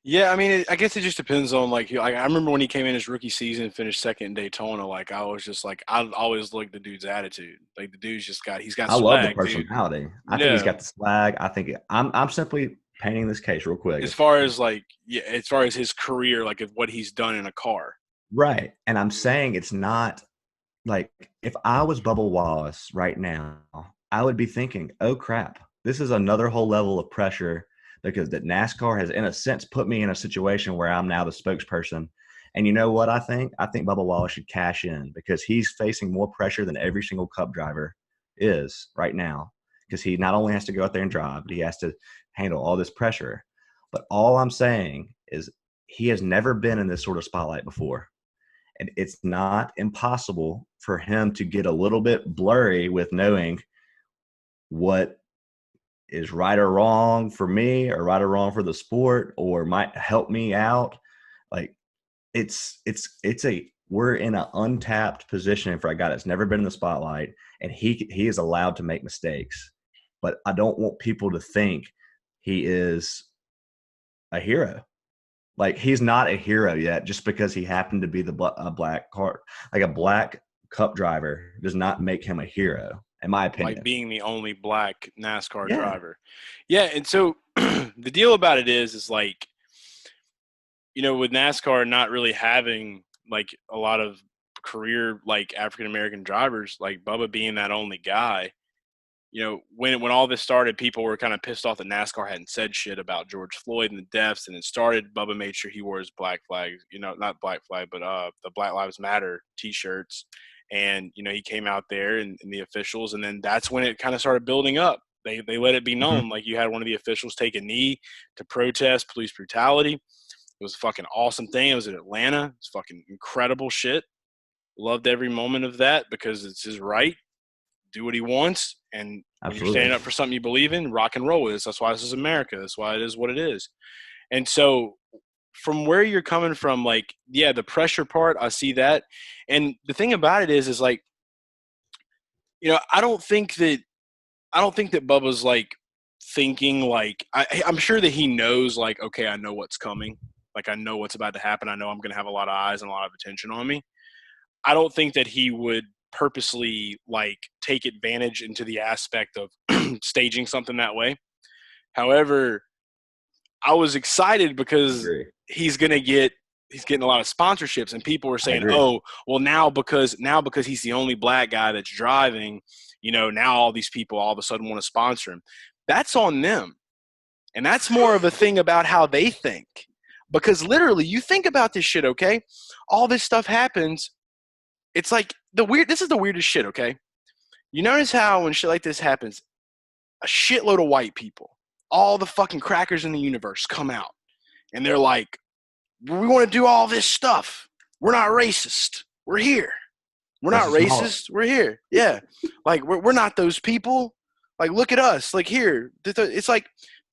Yeah, I mean, I guess it just depends on like I remember when he came in his rookie season, finished second in Daytona. Like I was just like I always looked at the dude's attitude. Like the dude's just he's got. I swag, love the personality. Dude. I think he's got the swag. I think I'm simply painting this case real quick. As far as his career, like of what he's done in a car. Right, and I'm saying it's not like if I was Bubba Wallace right now, I would be thinking, oh crap, this is another whole level of pressure. Because that NASCAR has, in a sense, put me in a situation where I'm now the spokesperson. And you know what I think? I think Bubba Wallace should cash in because he's facing more pressure than every single Cup driver is right now. Because he not only has to go out there and drive, but he has to handle all this pressure. But all I'm saying is he has never been in this sort of spotlight before. And it's not impossible for him to get a little bit blurry with knowing what is right or wrong for me or right or wrong for the sport or might help me out. Like we're in an untapped position for a guy that's never been in the spotlight, and he is allowed to make mistakes. But I don't want people to think he is a hero. Like he's not a hero yet just because he happened to be a black car, like a black Cup driver does not make him a hero. In my opinion. Like being the only black NASCAR driver. Yeah, and so the deal about it is like, with NASCAR not really having like a lot of career like African-American drivers, like Bubba being that only guy, when all this started, people were kind of pissed off that NASCAR hadn't said shit about George Floyd and the deaths, and it started, Bubba made sure he wore his black flag, not black flag, but the Black Lives Matter T-shirts. And, he came out there and the officials, and then that's when it kind of started building up. They let it be known. Like you had one of the officials take a knee to protest police brutality. It was a fucking awesome thing. It was in Atlanta. It's fucking incredible shit. Loved every moment of that because it's his right. Do what he wants. And when you're standing up for something you believe in, rock and roll with it. That's why this is America. That's why it is what it is. And so from where you're coming from, like, yeah, the pressure part, I see that. And the thing about it is like, I don't think that Bubba's like thinking like, I'm sure that he knows like, okay, I know what's coming. Like I know what's about to happen. I know I'm going to have a lot of eyes and a lot of attention on me. I don't think that he would purposely like take advantage into the aspect of staging something that way. However, I was excited because he's getting a lot of sponsorships, and people were saying, oh, well now because he's the only black guy that's driving, now all these people all of a sudden want to sponsor him. That's on them. And that's more of a thing about how they think. Because literally, you think about this shit, okay? All this stuff happens. It's like this is the weirdest shit, okay? You notice how when shit like this happens, a shitload of white people, all the fucking crackers in the universe come out. And they're like, we want to do all this stuff. We're not racist. We're here. We're not racist. We're here. Yeah. Like, we're not those people. Like, look at us. Like, here. It's like,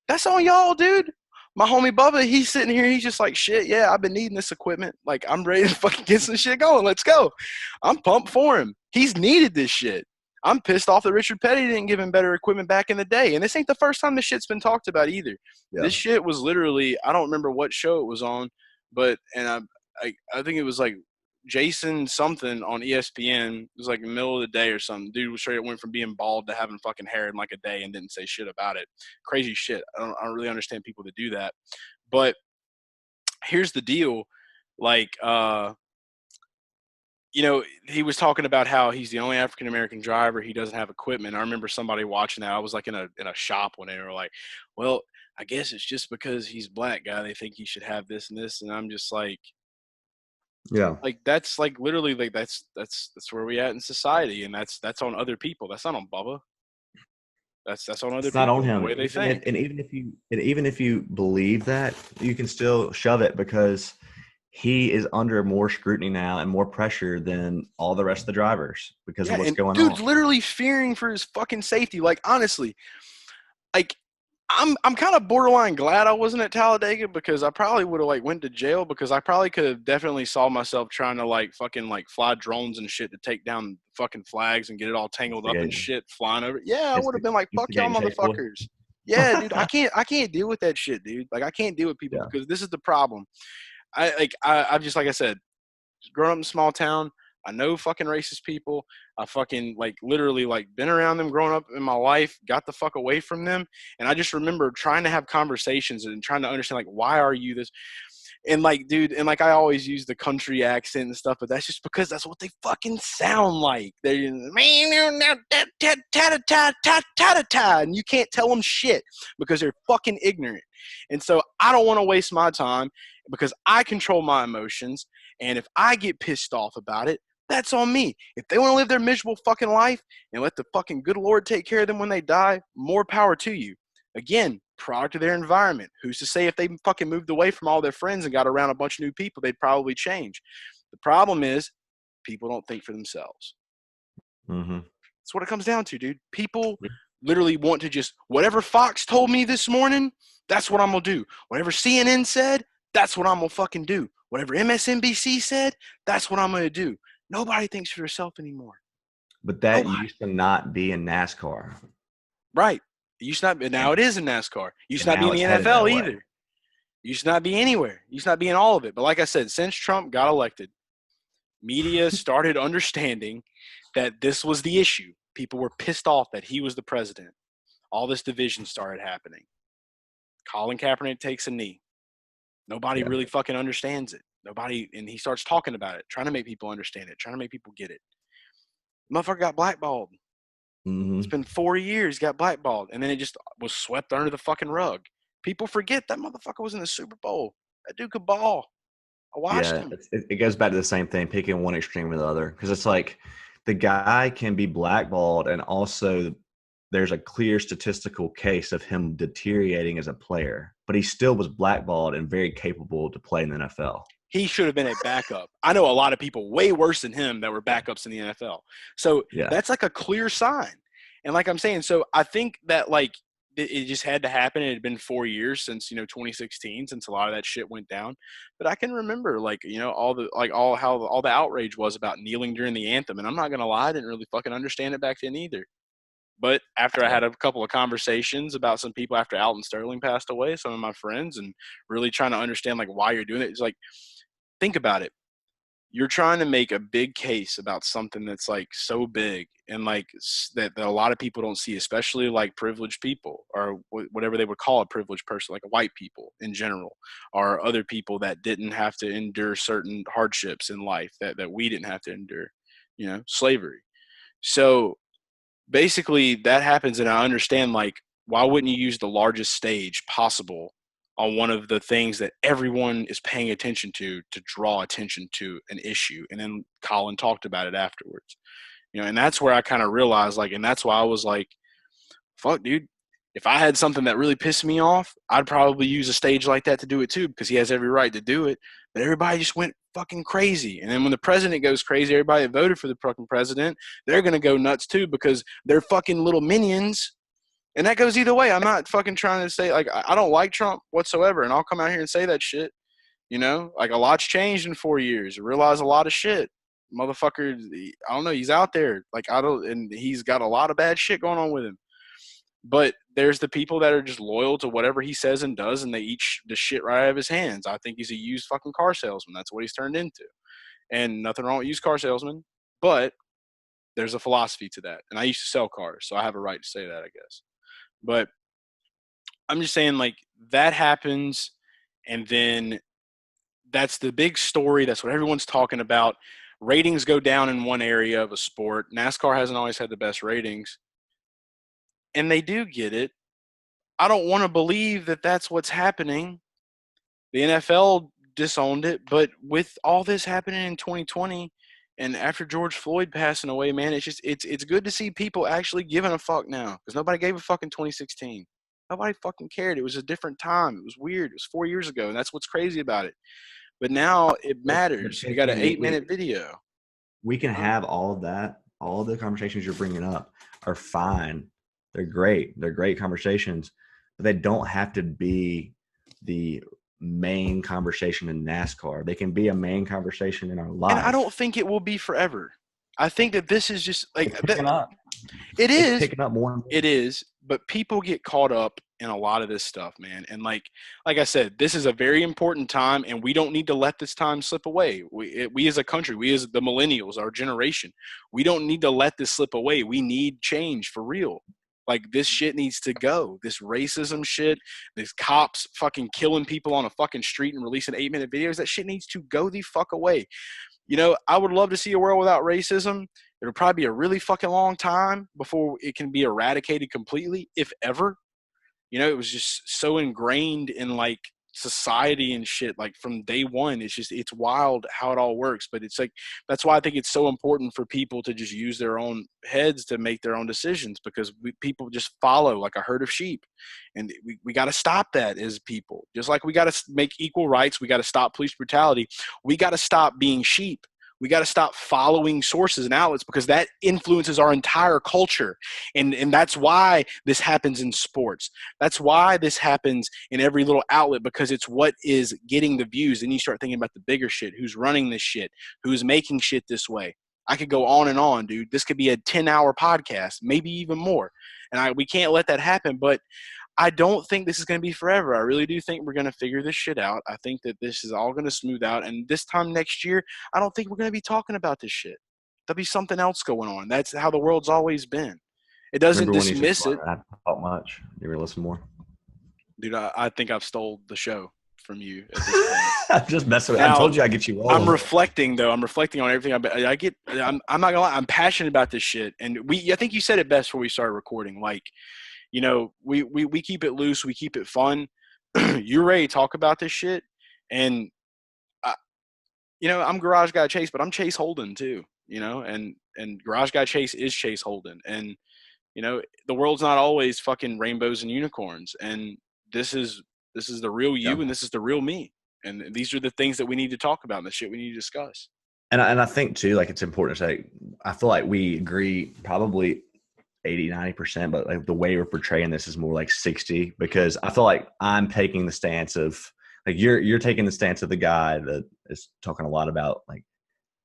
that's on y'all, dude. My homie Bubba, he's sitting here. He's just like, shit, yeah, I've been needing this equipment. Like, I'm ready to fucking get some shit going. Let's go. I'm pumped for him. He's needed this shit. I'm pissed off that Richard Petty didn't give him better equipment back in the day. And this ain't the first time this shit's been talked about either. Yeah. This shit was literally, I don't remember what show it was on, but I think it was like Jason something on ESPN. It was like the middle of the day or something. Dude was straight went from being bald to having fucking hair in like a day and didn't say shit about it. Crazy shit. I don't really understand people that do that. But here's the deal. Like, he was talking about how he's the only African-American driver. He doesn't have equipment. I remember somebody watching that. I was like in a shop when they were like, well, I guess it's just because he's black guy, they think he should have this and this. And I'm just like, Yeah. like, that's like literally like, that's where we at in society. And that's on other people. That's not on Bubba. That's on other It's not people, on him. the way they think. And even if you believe that, you can still shove it because he is under more scrutiny now and more pressure than all the rest of the drivers because of what's going on. Dude's literally fearing for his fucking safety. Like, honestly, like, I'm kind of borderline glad I wasn't at Talladega because I probably would have like went to jail because I probably could have definitely saw myself trying to like fucking like fly drones and shit to take down fucking flags and get it all tangled up and shit flying over. Yeah, I would have been like, fuck y'all motherfuckers. Yeah, dude, I can't deal with that shit, dude. Like, I can't deal with people because this is the problem. I've just, like I said, growing up in a small town, I know fucking racist people. I fucking like literally like been around them growing up in my life, got the fuck away from them. And I just remember trying to have conversations and trying to understand like, why are you this? And like, dude, and like I always use the country accent and stuff, but that's just because that's what they fucking sound like. They're and you can't tell them shit because they're fucking ignorant. And so I don't want to waste my time because I control my emotions. And if I get pissed off about it, that's on me. If they want to live their miserable fucking life and let the fucking good Lord take care of them when they die, more power to you. Again, product of their environment. Who's to say if they fucking moved away from all their friends and got around a bunch of new people, they'd probably change. The problem is people don't think for themselves. Mm-hmm. That's what it comes down to, dude. People literally want to just, whatever Fox told me this morning, that's what I'm going to do. Whatever CNN said, that's what I'm going to fucking do. Whatever MSNBC said, that's what I'm going to do. Nobody thinks for yourself anymore. But that used to not be in NASCAR. Right. It used to not be. Now it is in NASCAR. It used to not be in the NFL either. It used to not be anywhere. It used to not be in all of it. But like I said, since Trump got elected, media started understanding that this was the issue. People were pissed off that he was the president. All this division started happening. Colin Kaepernick takes a knee. Nobody really fucking understands it. Nobody, and he starts talking about it, trying to make people understand it, trying to make people get it. Motherfucker got blackballed. Mm-hmm. It's been 4 years, got blackballed, and then it just was swept under the fucking rug. People forget that motherfucker was in the Super Bowl. That dude could ball. I watched him. It goes back to the same thing, picking one extreme or the other, because it's like the guy can be blackballed, and also there's a clear statistical case of him deteriorating as a player, but he still was blackballed and very capable to play in the NFL. He should have been a backup. I know a lot of people way worse than him that were backups in the NFL. So that's like a clear sign. And like I'm saying, so I think that like it just had to happen. It had been 4 years since, 2016, since a lot of that shit went down. But I can remember like, all the outrage was about kneeling during the anthem. And I'm not going to lie, I didn't really fucking understand it back then either. But after I had a couple of conversations about some people after Alton Sterling passed away, some of my friends, and really trying to understand like why you're doing it, it's like, think about it. You're trying to make a big case about something that's like so big and like that a lot of people don't see, especially like privileged people or whatever they would call a privileged person, like white people in general, or other people that didn't have to endure certain hardships in life that we didn't have to endure, slavery. So basically that happens. And I understand, like, why wouldn't you use the largest stage possible on one of the things that everyone is paying attention to draw attention to an issue? And then Colin talked about it afterwards, and that's where I kind of realized, like, and that's why I was like, fuck, dude, if I had something that really pissed me off, I'd probably use a stage like that to do it too, because he has every right to do it. But everybody just went fucking crazy. And then when the president goes crazy, everybody that voted for the fucking president, they're going to go nuts too, because they're fucking little minions. And that goes either way. I'm not fucking trying to say, like, I don't like Trump whatsoever, and I'll come out here and say that shit. Like, a lot's changed in 4 years. I realize a lot of shit. Motherfucker, I don't know, he's out there. Like, and he's got a lot of bad shit going on with him. But there's the people that are just loyal to whatever he says and does, and they eat the shit right out of his hands. I think he's a used fucking car salesman. That's what he's turned into. And nothing wrong with used car salesmen, but there's a philosophy to that. And I used to sell cars, so I have a right to say that, I guess. But I'm just saying, like, that happens, and then that's the big story. That's what everyone's talking about. Ratings go down in one area of a sport. NASCAR hasn't always had the best ratings. And they do get it. I don't want to believe that that's what's happening. The NFL disowned it, but with all this happening in 2020 and after George Floyd passing away, man, it's good to see people actually giving a fuck now, because nobody gave a fuck in 2016. Nobody fucking cared. It was a different time. It was weird. It was 4 years ago, and that's what's crazy about it. But now it matters. You got an 8-minute video. We can have all of that. All of the conversations you're bringing up are fine. They're great. They're great conversations, but they don't have to be the main conversation in NASCAR. They can be a main conversation in our lives. And I don't think it will be forever. I think that this is just like it's picking up. It's picking up more. It is, but people get caught up in a lot of this stuff, man. And like I said, this is a very important time, and we don't need to let this time slip away. We as a country, we as the millennials, our generation, we don't need to let this slip away. We need change for real. Like, this shit needs to go. This racism shit, these cops fucking killing people on a fucking street and releasing 8-minute videos, that shit needs to go the fuck away. You know, I would love to see a world without racism. It'll probably be a really fucking long time before it can be eradicated completely, if ever. You know, it was just so ingrained in, like, society and shit, like, from day one. It's wild how it all works. But it's like, that's why I think it's so important for people to just use their own heads to make their own decisions, because people just follow like a herd of sheep. And we got to stop that as people. Just like we got to make equal rights, we got to stop police brutality, we got to stop being sheep. We got to stop following sources and outlets, because that influences our entire culture. And that's why this happens in sports. That's why this happens in every little outlet, because it's what is getting the views. And you start thinking about the bigger shit. Who's running this shit? Who's making shit this way? I could go on and on, dude. This could be a 10-hour podcast, maybe even more. And we can't let that happen. But I don't think this is going to be forever. I really do think we're going to figure this shit out. I think that this is all going to smooth out. And this time next year, I don't think we're going to be talking about this shit. There'll be something else going on. That's how the world's always been. It doesn't dismiss it. I talk much. You ever listen more? Dude, I think I've stole the show from you at this point. I'm just messing with you. I told you I'd get you all. I'm reflecting, though. I'm reflecting on everything. I'm not going to lie. I'm passionate about this shit. And I think you said it best before we started recording. Like, you know, we keep it loose. We keep it fun. You're ready to talk about this shit. And, you know, I'm Garage Guy Chase, but I'm Chase Holden too, you know, and Garage Guy Chase is Chase Holden. And, you know, the world's not always fucking rainbows and unicorns. And this is the real you, and this is the real me. And these are the things that we need to talk about and the shit we need to discuss. And I think too, like, it's important to say, I feel like we agree probably 80-90%, but like the way we're portraying this is more like 60, because I feel like I'm taking the stance of, like, you're taking the stance of the guy that is talking a lot about like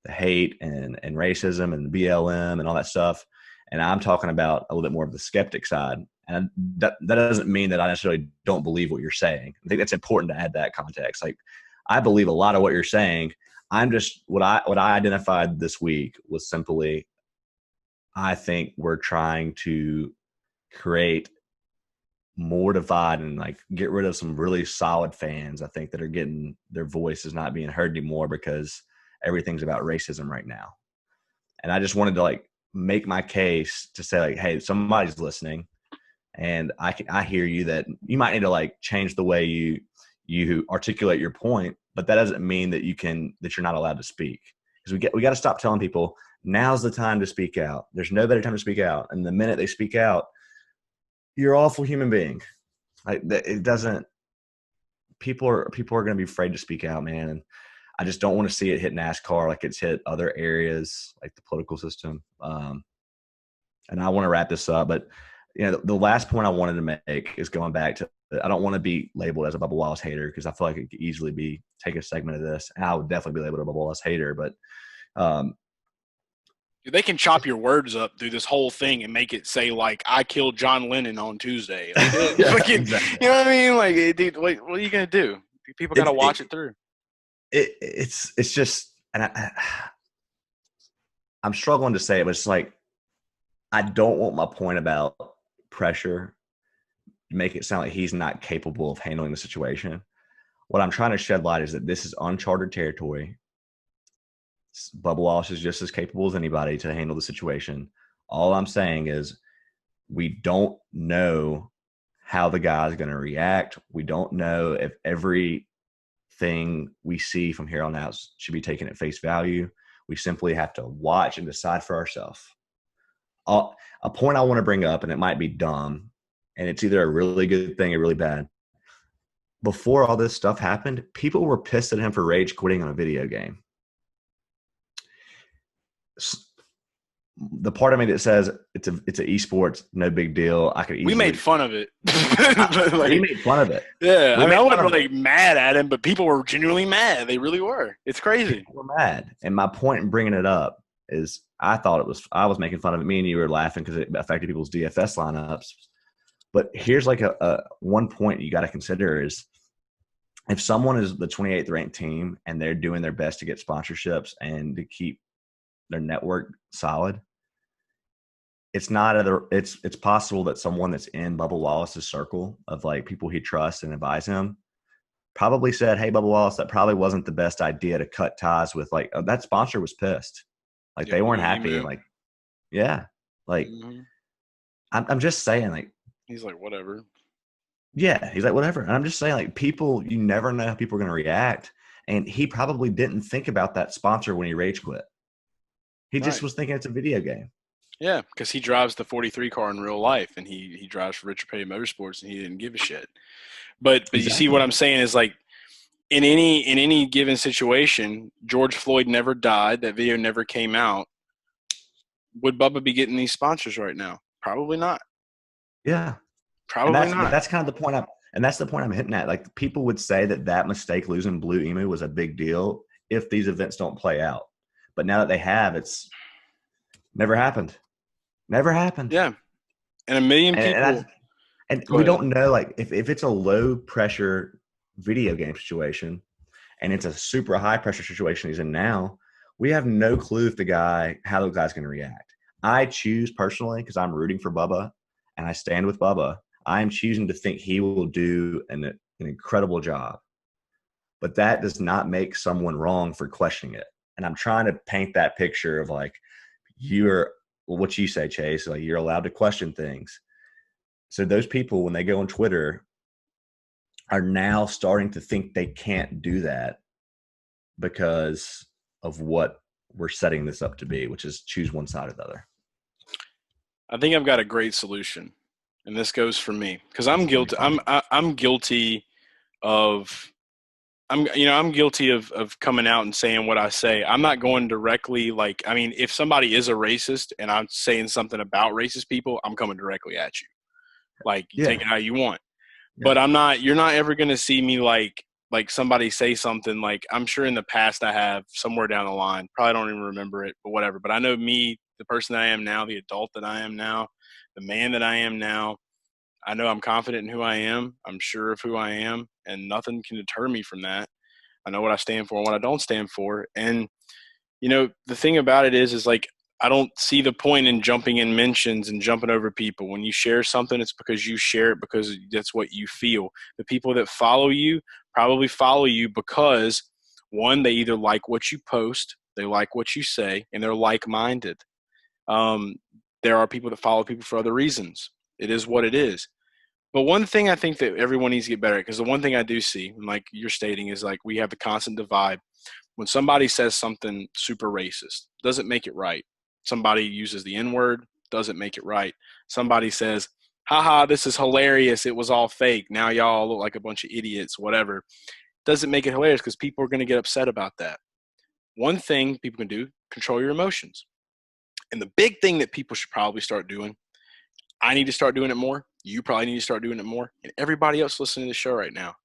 the hate and racism and BLM and all that stuff, and I'm talking about a little bit more of the skeptic side. And that doesn't mean that I necessarily don't believe what you're saying. I think that's important to add that context. Like, I believe a lot of what you're saying. I'm just what I identified this week was simply, I think we're trying to create more divide and like get rid of some really solid fans, I think, that are getting their voices not being heard anymore because everything's about racism right now. And I just wanted to like make my case to say, like, hey, somebody's listening, and I hear you, that you might need to like change the way you articulate your point, but that doesn't mean that you're not allowed to speak. Because we got to stop telling people now's the time to speak out. There's no better time to speak out. And the minute they speak out, you're an awful human being. Like, it doesn't. People are going to be afraid to speak out, man. And I just don't want to see it hit NASCAR like it's hit other areas, like the political system. And I want to wrap this up, but you know, the last point I wanted to make is going back to, I don't want to be labeled as a Bubba Wallace hater, because I feel like it could easily take a segment of this, and I would definitely be labeled a Bubba Wallace hater. But they can chop your words up through this whole thing and make it say like, I killed John Lennon on Tuesday. Like, yeah, exactly. You know what I mean? Like, dude, what are you gonna do? People gotta watch it through. It's just, and I'm struggling to say it, but it's like, I don't want my point about pressure to make it sound like he's not capable of handling the situation. What I'm trying to shed light is that this is uncharted territory. Bubba Wallace is just as capable as anybody to handle the situation. All I'm saying is we don't know how the guy is going to react. We don't know if everything we see from here on out should be taken at face value. We simply have to watch and decide for ourselves. A point I want to bring up, and it might be dumb, and it's either a really good thing or really bad. Before all this stuff happened, people were pissed at him for rage quitting on a video game. The part of me that says it's an esports, no big deal. I could easily. We made fun of it. We made fun of it. Yeah, I wasn't like mad at him, but people were genuinely mad. They really were. It's crazy. People were mad, and my point in bringing it up is I was making fun of it. Me and you were laughing because it affected people's DFS lineups. But here's like a one point you got to consider is if someone is the 28th ranked team and they're doing their best to get sponsorships and to keep their network solid, it's possible that someone that's in Bubba Wallace's circle of like people he trusts and advise him probably said, "Hey, Bubba Wallace, that probably wasn't the best idea to cut ties with that sponsor was pissed. Like they weren't happy. Like, yeah, like I'm just saying like he's like whatever. Yeah, he's like whatever. And I'm just saying like people, you never know how people are going to react. And he probably didn't think about that sponsor when he rage quit. He just was thinking it's a video game. Yeah, because he drives the 43 car in real life, and he drives for Richard Petty Motorsports, and he didn't give a shit. But exactly. You see what I'm saying is like in any given situation, George Floyd never died. That video never came out. Would Bubba be getting these sponsors right now? Probably not. Yeah, probably not. That's kind of the point I'm hitting at. Like people would say that mistake losing Blue Emu was a big deal if these events don't play out. But now that they have, it's never happened. Never happened. Yeah. And a million people. And we don't know, like, if it's a low-pressure video game situation and it's a super high-pressure situation he's in now, we have no clue how the guy's going to react. I choose personally, because I'm rooting for Bubba and I stand with Bubba, I am choosing to think he will do an incredible job. But that does not make someone wrong for questioning it. And I'm trying to paint that picture of like what you say, Chase, like you're allowed to question things. So those people, when they go on Twitter, are now starting to think they can't do that because of what we're setting this up to be, which is choose one side or the other. I think I've got a great solution, and this goes for me because I'm guilty. I'm guilty of. I'm guilty of coming out and saying what I say. I'm not going directly if somebody is a racist and I'm saying something about racist people, I'm coming directly at you. Like you take it how you want. Yeah. But you're not ever going to see me like somebody say something like I'm sure in the past I have somewhere down the line, probably don't even remember it, but whatever. But I know me, the person that I am now, the adult that I am now, the man that I am now, I know I'm confident in who I am. I'm sure of who I am, and nothing can deter me from that. I know what I stand for and what I don't stand for. And, the thing about it is like I don't see the point in jumping in mentions and jumping over people. When you share something, it's because you share it because that's what you feel. The people that follow you probably follow you because, one, they either like what you post, they like what you say, and they're like-minded. There are people that follow people for other reasons. It is what it is. But one thing I think that everyone needs to get better at, because the one thing I do see, like you're stating, is like we have the constant divide. When somebody says something super racist, doesn't make it right. Somebody uses the N-word, doesn't make it right. Somebody says, haha, this is hilarious. It was all fake. Now y'all look like a bunch of idiots, whatever. Doesn't make it hilarious because people are going to get upset about that. One thing people can do, control your emotions. And the big thing that people should probably start doing, I need to start doing it more. You probably need to start doing it more. And everybody else listening to the show right now,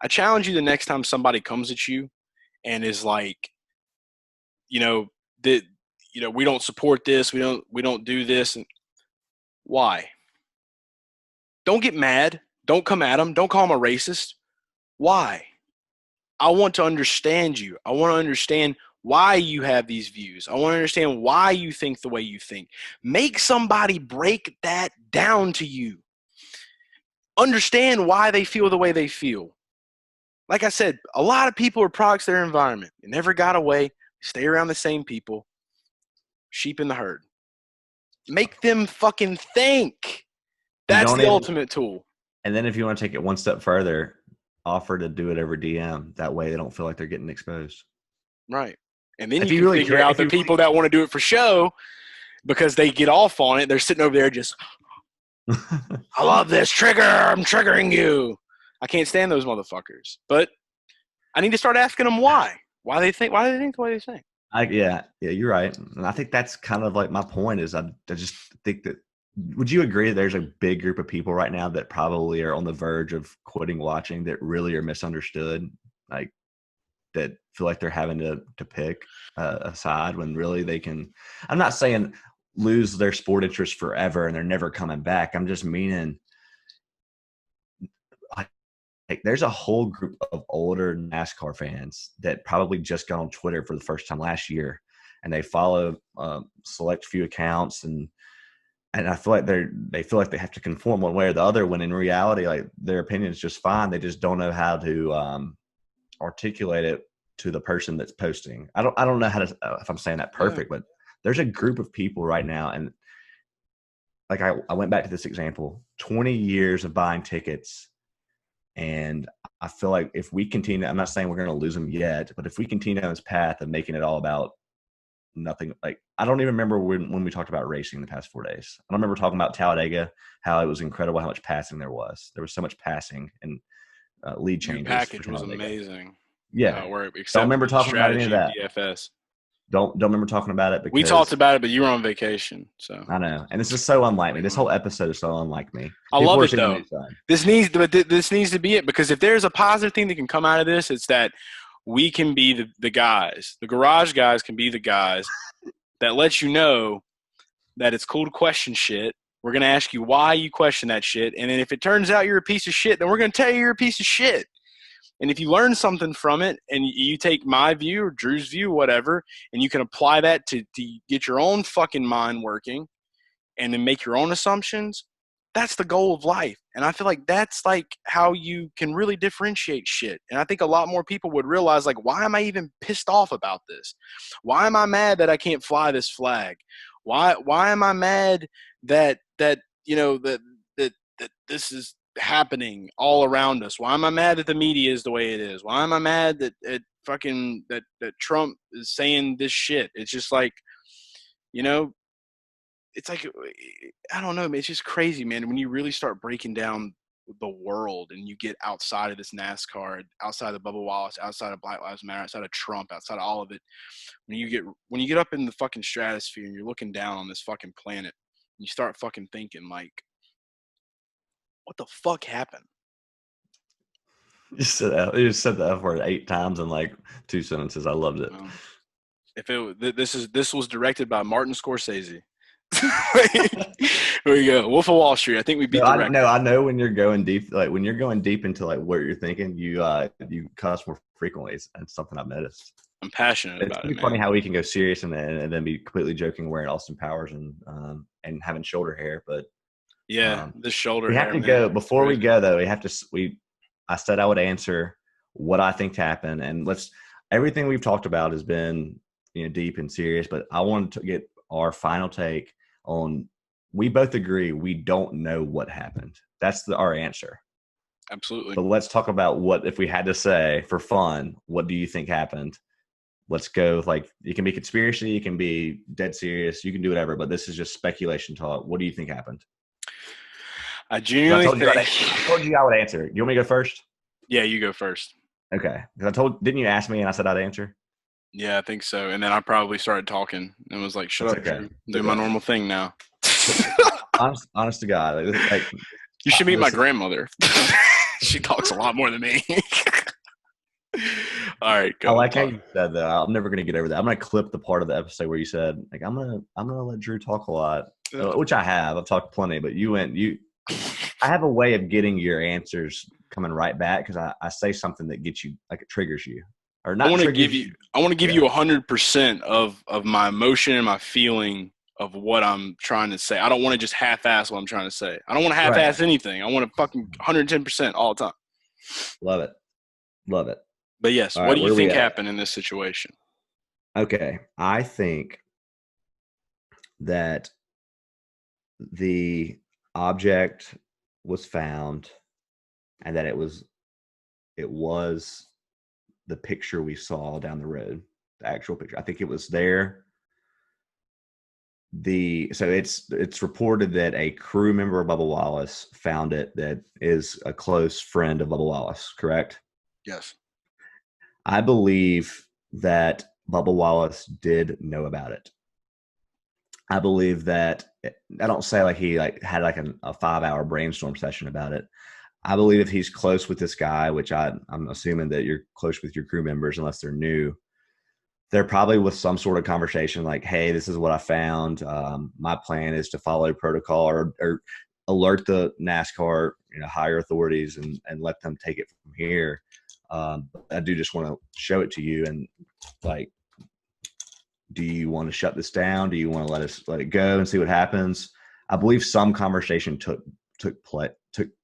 I challenge you the next time somebody comes at you and is like, we don't support this. We don't do this. And why? Don't get mad. Don't come at them. Don't call them a racist. Why? I want to understand you. I want to understand why you have these views. I want to understand why you think the way you think. Make somebody break that down to you. Understand why they feel the way they feel. Like I said, a lot of people are products of their environment. They never got away. Stay around the same people. Sheep in the herd. Make them fucking think. That's the ultimate tool. And then if you want to take it one step further, offer to do it over DM. That way they don't feel like they're getting exposed. Right. And then If you you can really figure care- out if the you people that want to do it for show because they get off on it. They're sitting over there just, I love this trigger. I'm triggering you. I can't stand those motherfuckers. But I need to start asking them why. Why do they think the way they think? Yeah, you're right. And I think that's kind of like my point is I just think that would you agree that there's a big group of people right now that probably are on the verge of quitting watching that really are misunderstood, like that feel like they're having to pick a side when really they can – I'm not saying lose their sport interest forever and they're never coming back. I'm just meaning like there's a whole group of older NASCAR fans that probably just got on Twitter for the first time last year, and they follow select few accounts, and I feel like they feel like they have to conform one way or the other. When in reality, like their opinion is just fine. They just don't know how to articulate it to the person that's posting. I don't know how to if I'm saying that perfect, but there's a group of people right now, and like I went back to this example: 20 years of buying tickets. And I feel like if we continue, I'm not saying we're going to lose them yet, but if we continue on this path of making it all about nothing, like I don't even remember when we talked about racing the past 4 days. I don't remember talking about Talladega, how it was incredible how much passing there was. There was so much passing and lead changes. The package was amazing. Yeah. Don't remember talking about any of that. DFS. Don't remember talking about it because we talked about it, but you were on vacation. So I know, and this is so unlike me. This whole episode is so unlike me. I love it though. This needs to be it because if there's a positive thing that can come out of this, it's that we can be the guys. The garage guys can be the guys that let you know that it's cool to question shit. We're gonna ask you why you question that shit, and then if it turns out you're a piece of shit, then we're gonna tell you you're a piece of shit. And if you learn something from it and you take my view or Drew's view, whatever, and you can apply that to get your own fucking mind working and then make your own assumptions, that's the goal of life. And I feel like that's like how you can really differentiate shit. And I think a lot more people would realize, like, why am I even pissed off about this? Why am I mad that I can't fly this flag? Why am I mad that you know that this is happening all around us? Why am I mad that the media is the way it is? Why am I mad that Trump is saying this shit? It's just like, you know, it's like, I don't know, man. It's just crazy, man. When you really start breaking down the world and you get outside of this NASCAR, outside of Bubba Wallace, outside of Black Lives Matter, outside of Trump, outside of all of it, when you get up in the fucking stratosphere and you're looking down on this fucking planet, and you start fucking thinking like, what the fuck happened? You said the F word 8 times in like 2 sentences. I loved it. This was directed by Martin Scorsese. There you go. Wolf of Wall Street. I think we beat the record. I know when you're going deep, like when you're going deep into like what you're thinking, you cuss more frequently. It's something I've noticed. I'm passionate about it. It's funny how we can go serious and then be completely joking wearing Austin Powers and having shoulder hair, but this shoulder we hair. have to go before we go though. I said I would answer what I think happened, and everything we've talked about has been deep and serious, but I wanted to get our final take on. We both agree we don't know what happened. That's our answer. Absolutely. But let's talk about what, if we had to say for fun, what do you think happened? Let's go with it can be conspiracy, it can be dead serious, you can do whatever, but this is just speculation talk. What do you think happened? I genuinely think. I told you I would answer. You want me to go first? Yeah, you go first. Okay. Because didn't you ask me and I said I'd answer? Yeah, I think so. And then I probably started talking and was like, shut up, Drew. Do my normal thing now. honest to God. You should meet my grandmother. She talks a lot more than me. All right, go. I like how you said that. I'm never going to get over that. I'm going to clip the part of the episode where you said, I'm going to let Drew talk a lot, which I have. I've talked plenty, but I have a way of getting your answers coming right back because I say something that gets you, like it triggers you. Or not. I want to give you 100% of my emotion and my feeling of what I'm trying to say. I don't want to just half-ass what I'm trying to say. I don't want to half-ass anything. I want to fucking 110% all the time. Love it. But yes, what do you think happened in this situation? Okay, I think that the object was found and that it was the picture we saw down the road, the actual picture. I think it was there. So it's reported that a crew member of Bubba Wallace found it that is a close friend of Bubba Wallace, correct? Yes. I believe that Bubba Wallace did know about it. I believe that I don't say like he had like a 5-hour brainstorm session about it. I believe if he's close with this guy, which I'm assuming that you're close with your crew members unless they're new, they're probably with some sort of conversation like, hey, this is what I found. My plan is to follow protocol or alert the NASCAR, higher authorities and let them take it from here. I do just want to show it to you and like, do you want to shut this down? Do you want to let it go and see what happens? I believe some conversation took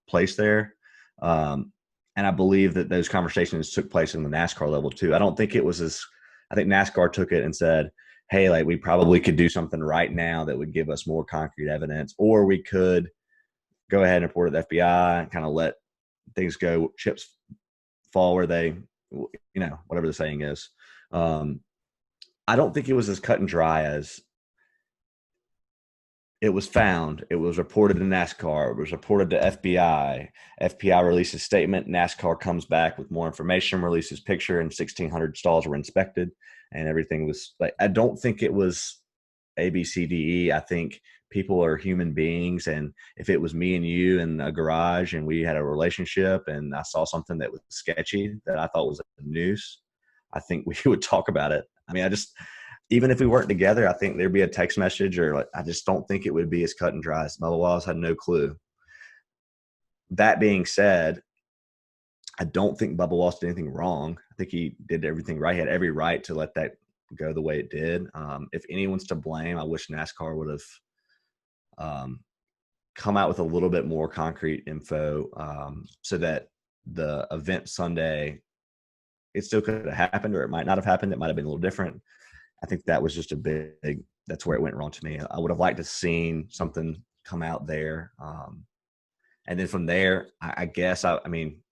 place there. And I believe that those conversations took place in the NASCAR level too. I don't think it was I think NASCAR took it and said, hey, like we probably could do something right now that would give us more concrete evidence, or we could go ahead and report it to the FBI and kind of let things go, chips fall where they, whatever the saying is. I don't think it was as cut and dry as it was found. It was reported to NASCAR. It was reported to FBI. FBI releases a statement. NASCAR comes back with more information, releases picture, and 1,600 stalls were inspected, and everything was like. I don't think it was A, B, C, D, E. I think people are human beings, and if it was me and you in a garage and we had a relationship, and I saw something that was sketchy that I thought was a noose, I think we would talk about it. I mean, even if we weren't together, I think there'd be a text message or I just don't think it would be as cut and dry. Bubba Wallace had no clue. That being said, I don't think Bubba Wallace did anything wrong. I think he did everything right. He had every right to let that go the way it did. If anyone's to blame, I wish NASCAR would have come out with a little bit more concrete info so that the event Sunday, it still could have happened or it might not have happened. It might have been a little different. I think that was just that's where it went wrong to me. I would have liked to have seen something come out there. And then from there, I guess, I mean,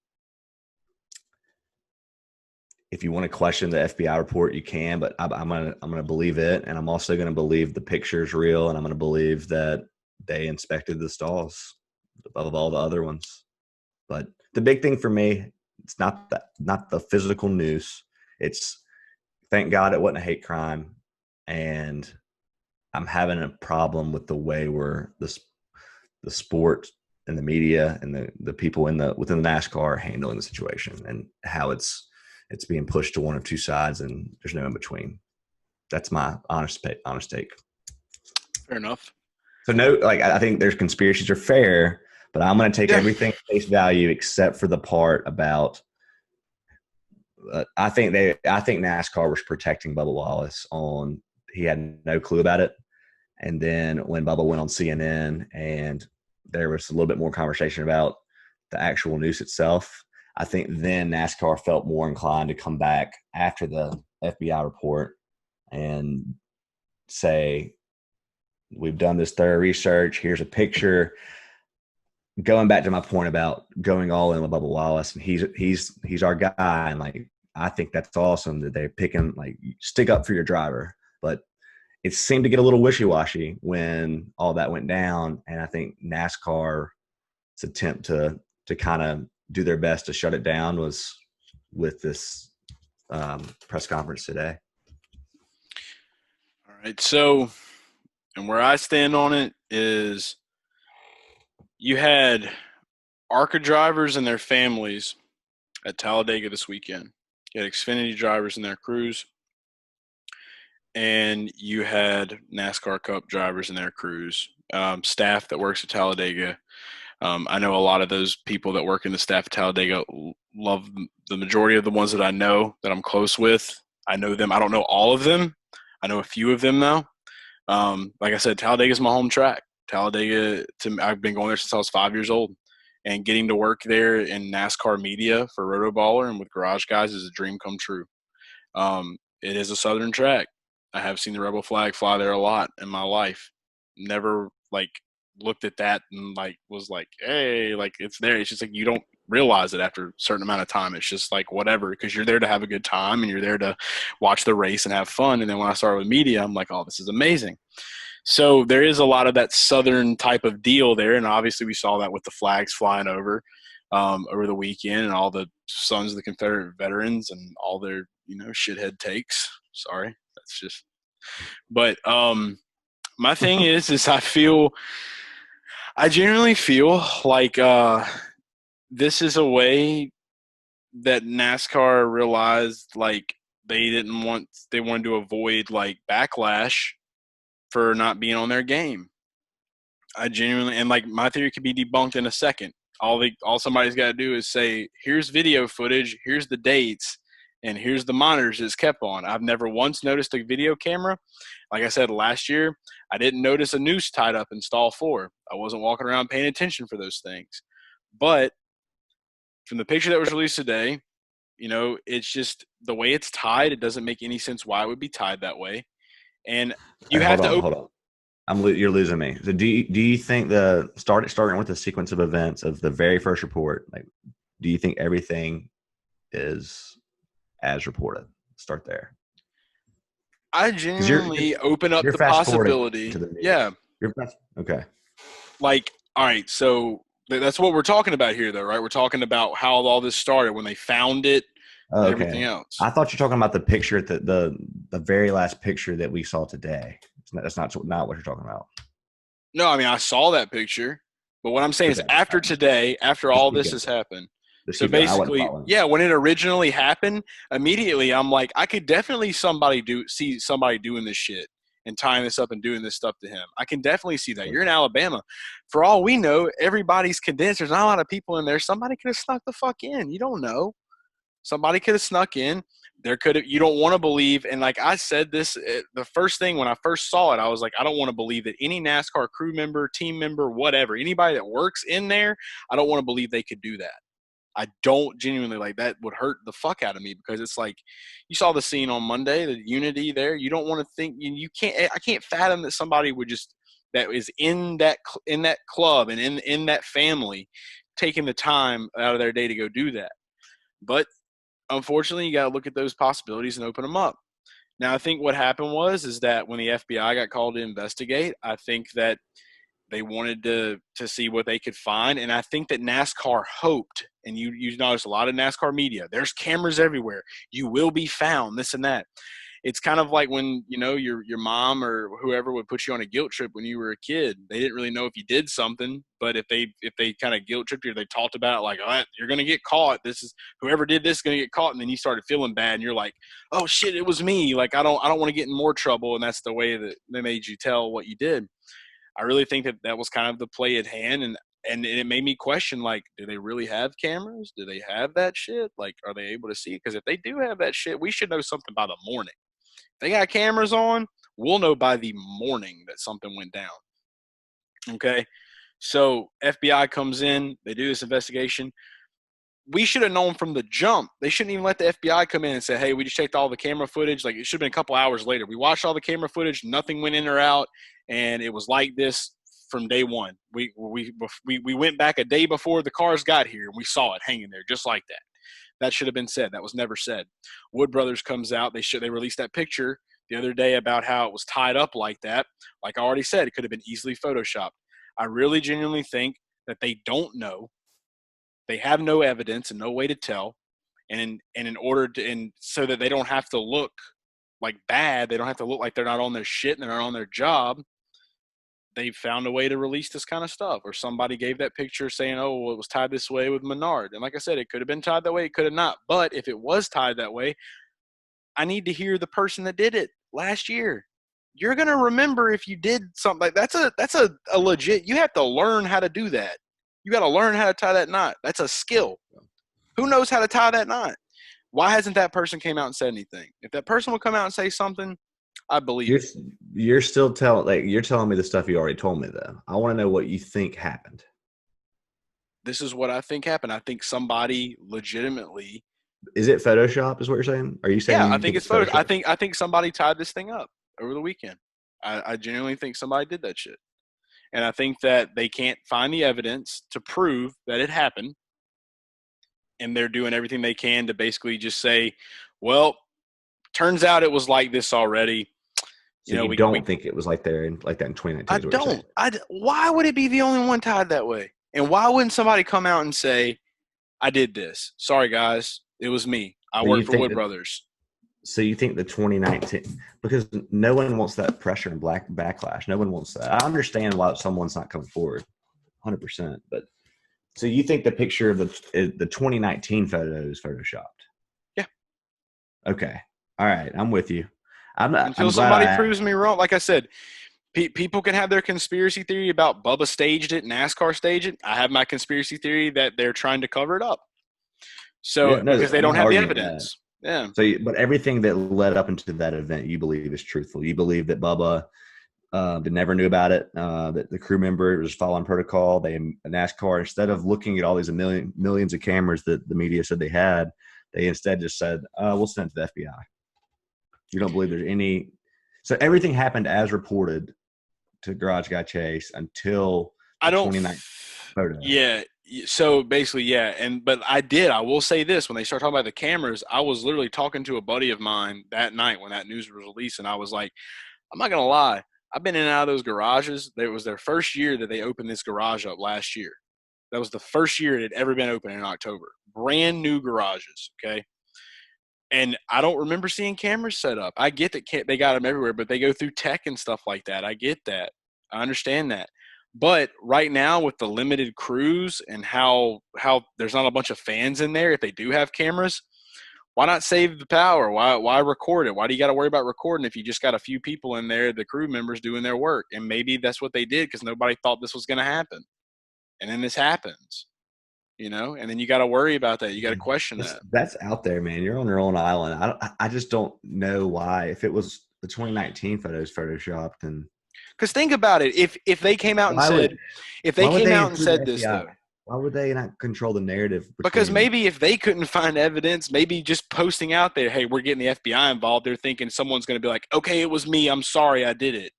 if you want to question the FBI report, you can, but I'm gonna believe it. And I'm also going to believe the picture's real. And I'm going to believe that they inspected the stalls above all the other ones. But the big thing for me, it's not the physical noose. It's, thank God it wasn't a hate crime, and I'm having a problem with the way the sport and the media and the people within the NASCAR are handling the situation and how it's being pushed to one of two sides and there's no in between. That's my honest take. Fair enough. So I think there's conspiracies are fair, but I'm going to take everything at face value except for the part about. I think NASCAR was protecting Bubba Wallace he had no clue about it. And then when Bubba went on CNN and there was a little bit more conversation about the actual noose itself, I think then NASCAR felt more inclined to come back after the FBI report and say, we've done this thorough research. Here's a picture. Going back to my point about going all in with Bubba Wallace, and he's our guy, and like I think that's awesome that they're picking stick up for your driver. But it seemed to get a little wishy-washy when all that went down, and I think NASCAR's attempt to kind of do their best to shut it down was with this press conference today. All right, so and where I stand on it is, you had ARCA drivers and their families at Talladega this weekend. You had Xfinity drivers and their crews. And you had NASCAR Cup drivers and their crews, staff that works at Talladega. I know a lot of those people that work in the staff at Talladega love the majority of the ones that I know that I'm close with. I know them. I don't know all of them. I know a few of them now. Like I said, Talladega is my home track. Talladega, I've been going there since I was 5 years old, and getting to work there in NASCAR media for RotoBaller and with Garage Guys is a dream come true. It is a southern track. I have seen the Rebel flag fly there a lot in my life. Never looked at that and was like, hey, it's there. It's just like you don't realize it after a certain amount of time. It's just like whatever, because you're there to have a good time and you're there to watch the race and have fun. And then when I started with media, I'm like, oh, this is amazing. So there is a lot of that Southern type of deal there. And obviously we saw that with the flags flying over the weekend and all the sons of the Confederate veterans and all their, shithead takes. Sorry. That's just – but my thing is I genuinely feel like this is a way that NASCAR realized like they wanted to avoid like backlash for not being on their game. And like my theory could be debunked in a second. All somebody's got to do is say, here's video footage, here's the dates, and here's the monitors it's kept on. I've never once noticed a video camera. Like I said, last year, I didn't notice a noose tied up in stall 4. I wasn't walking around paying attention for those things. But from the picture that was released today, it's just the way it's tied. It doesn't make any sense why it would be tied that way. And you have to hold on. You're losing me. So do you think starting with the sequence of events of the very first report, like, do you think everything is as reported? Start there. I genuinely open up the possibility. Yeah. Okay. Like, all right, so that's what we're talking about here, though, right? We're talking about how all this started when they found it and everything else. I thought you're talking about the picture, the very last picture that we saw today. That's not what you're talking about. No, I mean, I saw that picture. But what I'm saying is after today, after all this has happened, so basically, when it originally happened, immediately I'm like, I could definitely see somebody doing this shit and tying this up and doing this stuff to him. I can definitely see that. You're in Alabama. For all we know, everybody's condensed. There's not a lot of people in there. Somebody could have snuck the fuck in. You don't know. Somebody could have snuck in. You don't want to believe. And like I said this, the first thing when I first saw it, I was like, I don't want to believe that any NASCAR crew member, team member, whatever, anybody that works in there, I don't want to believe they could do that. I don't genuinely like that would hurt the fuck out of me because it's like you saw the scene on Monday, the unity there. You don't want to think I can't fathom that somebody would just that is in that club and in that family taking the time out of their day to go do that. But unfortunately, you got to look at those possibilities and open them up. Now, I think what happened is that when the FBI got called to investigate, I think that they wanted to see what they could find. And I think that NASCAR hoped, and you notice a lot of NASCAR media, there's cameras everywhere. You will be found, this and that. It's kind of like when, your mom or whoever would put you on a guilt trip when you were a kid. They didn't really know if you did something, but if they kind of guilt tripped you, they talked about it like, oh, you're going to get caught. Whoever did this is going to get caught. And then you started feeling bad and you're like, oh shit, it was me. Like, I don't want to get in more trouble. And that's the way that they made you tell what you did. I really think that was kind of the play at hand. And it made me question, like, do they really have cameras? Do they have that shit? Like, are they able to see? Because if they do have that shit, we should know something by the morning. If they got cameras on, we'll know by the morning that something went down. Okay? So FBI comes in. They do this investigation. We should have known from the jump. They shouldn't even let the FBI come in and say, hey, we just checked all the camera footage. Like, it should have been a couple hours later. We watched all the camera footage. Nothing went in or out. And it was like this from day one. We went back a day before the cars got here, and we saw it hanging there just like that. That should have been said. That was never said. Wood Brothers comes out. They released that picture the other day about how it was tied up like that. Like I already said, it could have been easily photoshopped. I really genuinely think that they don't know. They have no evidence and no way to tell. And so that they don't have to look like bad, they don't have to look like they're not on their shit and they're not on their job. They found a way to release this kind of stuff. Or somebody gave that picture saying, oh, well, it was tied this way with Menard. And like I said, it could have been tied that way. It could have not. But if it was tied that way, I need to hear the person that did it last year. You're going to remember if you did something like that's a legit, you have to learn how to do that. You got to learn how to tie that knot. That's a skill. Who knows how to tie that knot? Why hasn't that person came out and said anything? If that person will come out and say something, I believe you're still you're telling me the stuff you already told me though. I want to know what you think happened. This is what I think happened. I think somebody legitimately. Is it Photoshop? Is what you're saying? Are you saying? Yeah, I think it's Photoshop. I think somebody tied this thing up over the weekend. I genuinely think somebody did that shit, and I think that they can't find the evidence to prove that it happened. and they're doing everything they can to basically just say, well, turns out it was like this already. So you don't think it was like that in 2019? I don't. Why would it be the only one tied that way? And why wouldn't somebody come out and say, I did this. Sorry, guys. It was me. I worked for Wood Brothers. So you think the 2019 – because no one wants that pressure and backlash. No one wants that. I understand why someone's not coming forward 100%. But so you think the picture of the 2019 photo is photoshopped? Yeah. Okay. All right. I'm with you. Until somebody proves me wrong. Like I said, people can have their conspiracy theory about Bubba staged it, NASCAR staged it. I have my conspiracy theory that they're trying to cover it up. So because they don't have the evidence. Yeah. So, but everything that led up into that event, you believe is truthful. You believe that Bubba never knew about it. That the crew member was following protocol. NASCAR, instead of looking at all these millions of cameras that the media said they had, they instead just said, "We'll send it to the FBI." You don't believe there's any. So everything happened as reported to Garage Guy Chase until I don't. 29 photo. Yeah. So basically, yeah. But I will say this: when they start talking about the cameras, I was literally talking to a buddy of mine that night when that news was released, and I was like, I'm not gonna lie, I've been in and out of those garages. It was their first year that they opened this garage up last year. That was the first year it had ever been open in October. Brand new garages. Okay. And I don't remember seeing cameras set up. I get that they got them everywhere, but they go through tech and stuff like that. I get that. I understand that. But right now with the limited crews and how there's not a bunch of fans in there, if they do have cameras, why not save the power? Why record it? Why do you got to worry about recording if you just got a few people in there, the crew members doing their work? And maybe that's what they did because nobody thought this was going to happen. And then this happens. And then you got to worry about that. You got to question that. That's out there, man. You're on your own island. I just don't know why. If it was the 2019 photos photoshopped, and because think about it, if they came out and said, this though, why would they not control the narrative? Because maybe if they couldn't find evidence, maybe just posting out there, hey, we're getting the FBI involved. They're thinking someone's going to be like, okay, it was me. I'm sorry, I did it.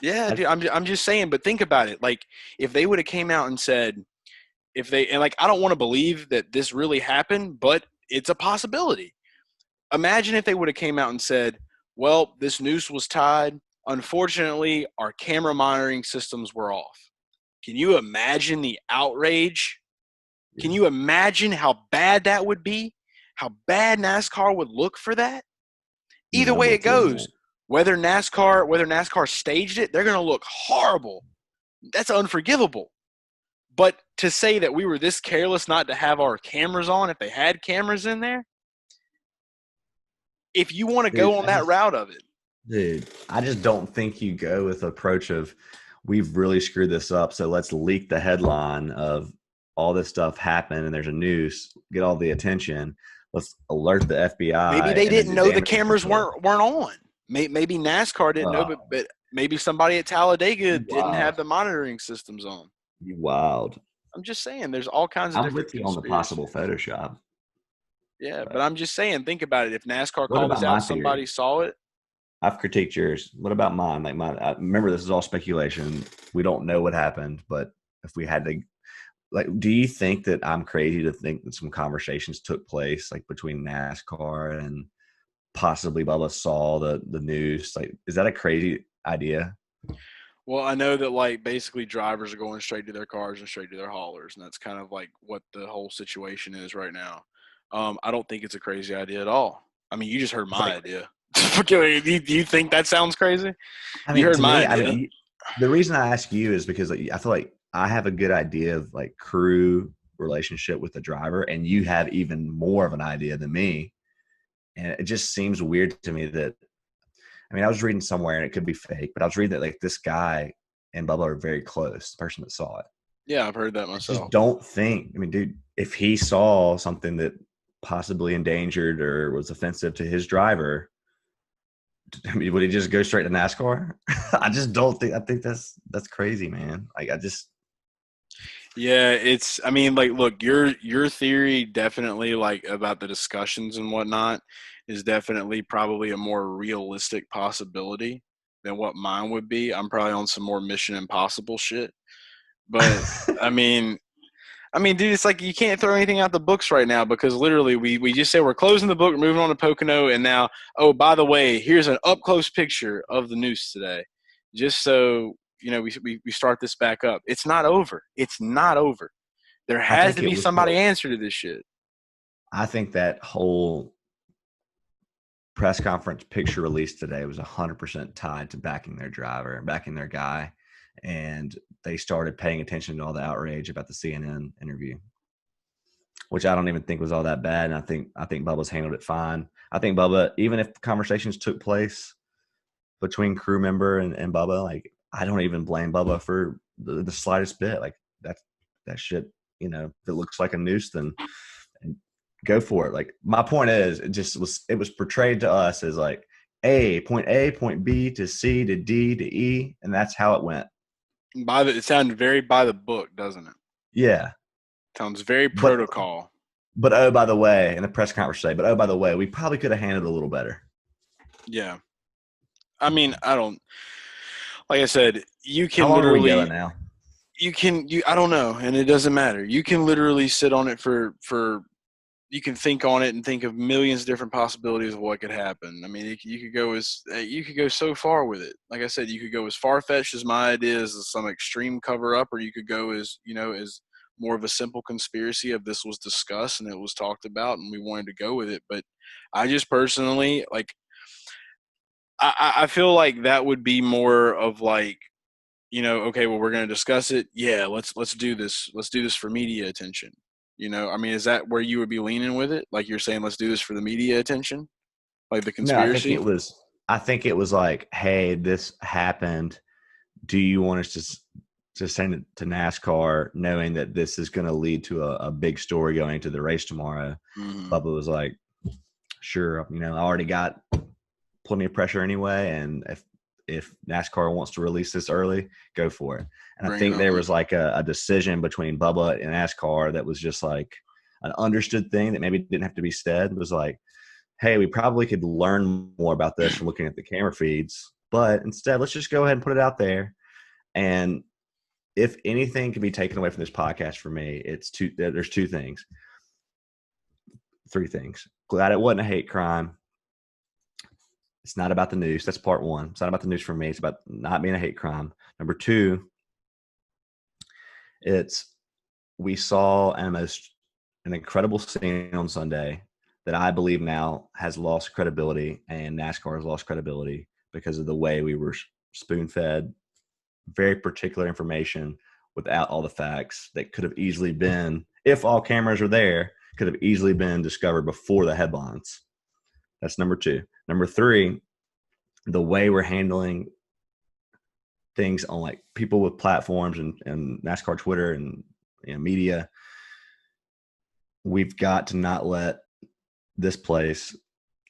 Yeah, dude, I'm just saying, but think about it. Like, if they would have came out and said, I don't want to believe that this really happened, but it's a possibility. Imagine if they would have came out and said, well, this noose was tied. Unfortunately, our camera monitoring systems were off. Can you imagine the outrage? Yeah. Can you imagine how bad that would be? How bad NASCAR would look for that? Either way it goes. Whether NASCAR staged it, they're going to look horrible. That's unforgivable. But to say that we were this careless not to have our cameras on if they had cameras in there, if you want to go on that route of it. Dude, I just don't think you go with the approach of we've really screwed this up, so let's leak the headline of all this stuff happened and there's a noose, get all the attention. Let's alert the FBI. Maybe they didn't know the cameras weren't on. Maybe NASCAR didn't know, but maybe somebody at Talladega didn't have the monitoring systems on. You wild. I'm just saying, there's all kinds of different with you on the possible Photoshop. Yeah, but I'm just saying, think about it. If NASCAR called us out, somebody saw it. I've critiqued yours. What about mine? Like mine. Remember, this is all speculation. We don't know what happened, but if we had to, do you think that I'm crazy to think that some conversations took place, like between NASCAR and possibly Bubba saw the news? Like, is that a crazy idea? Well, I know that basically drivers are going straight to their cars and straight to their haulers, and that's kind of what the whole situation is right now. I don't think it's a crazy idea at all. I mean, you just heard my idea. Do you think that sounds crazy? I mean, you heard my idea. The reason I ask you is because I feel like I have a good idea of crew relationship with the driver, and you have even more of an idea than me. And it just seems weird to me that, I was reading somewhere, and it could be fake, but I was reading that this guy and Bubba are very close, the person that saw it. Yeah, I've heard that myself. I just don't think, dude, if he saw something that possibly endangered or was offensive to his driver, would he just go straight to NASCAR? I just don't think. I think that's crazy, man. Yeah, it's. Look, your theory definitely about the discussions and whatnot is definitely probably a more realistic possibility than what mine would be. I'm probably on some more Mission Impossible shit, But I mean, dude, it's like you can't throw anything out the books right now because literally we just said we're closing the book, moving on to Pocono, and now, oh, by the way, here's an up-close picture of the Noose today, just so we start this back up. It's not over. It's not over. There has to be somebody answer to this shit. I think that whole press conference picture release today was 100% tied to backing their driver and backing their guy. And they started paying attention to all the outrage about the CNN interview, which I don't even think was all that bad. And I think Bubba's handled it fine. I think Bubba, even if conversations took place between crew member and Bubba, like, I don't even blame Bubba for the slightest bit. Like, that shit, if it looks like a noose, then go for it. Like, my point is, it was portrayed to us as like point B to C to D to E, and that's how it went. It sounded very by the book, doesn't it? Yeah. Sounds very protocol. But oh, by the way, in the press conference today, we probably could have handled it a little better. Yeah. I mean, like I said, you can How long literally. Are we going now? I don't know, and it doesn't matter. You can literally sit on it for you can think on it and think of millions of different possibilities of what could happen. I mean, you could go so far with it. Like I said, you could go as far-fetched as my idea is some extreme cover-up, or you could go as more of a simple conspiracy of this was discussed and it was talked about and we wanted to go with it. But I just personally, like, I feel like that would be more of like, okay, well, we're going to discuss it. Yeah, let's do this. Let's do this for media attention. I mean, is that where you would be leaning with it? Like, you're saying, let's do this for the media attention, like the conspiracy. No, I think it was like, hey, this happened. Do you want us to send it to NASCAR, knowing that this is going to lead to a big story going into the race tomorrow? Mm-hmm. Bubba was like, sure. I already got plenty of pressure anyway, and if NASCAR wants to release this early, go for it. And I think there was like a decision between Bubba and NASCAR that was just like an understood thing that maybe didn't have to be said. It was like, hey, we probably could learn more about this from looking at the camera feeds, but instead, let's just go ahead and put it out there. And if anything can be taken away from this podcast for me, there's three things. Glad it wasn't a hate crime. It's not about the Noose. That's part one. It's not about the Noose for me. It's about not being a hate crime. Number two, we saw an incredible scene on Sunday that I believe now has lost credibility, and NASCAR has lost credibility because of the way we were spoon-fed very particular information without all the facts that could have easily been, if all cameras are there, could have easily been discovered before the headlines. That's number two. Number three, the way we're handling things on like people with platforms and NASCAR Twitter and media. We've got to not let this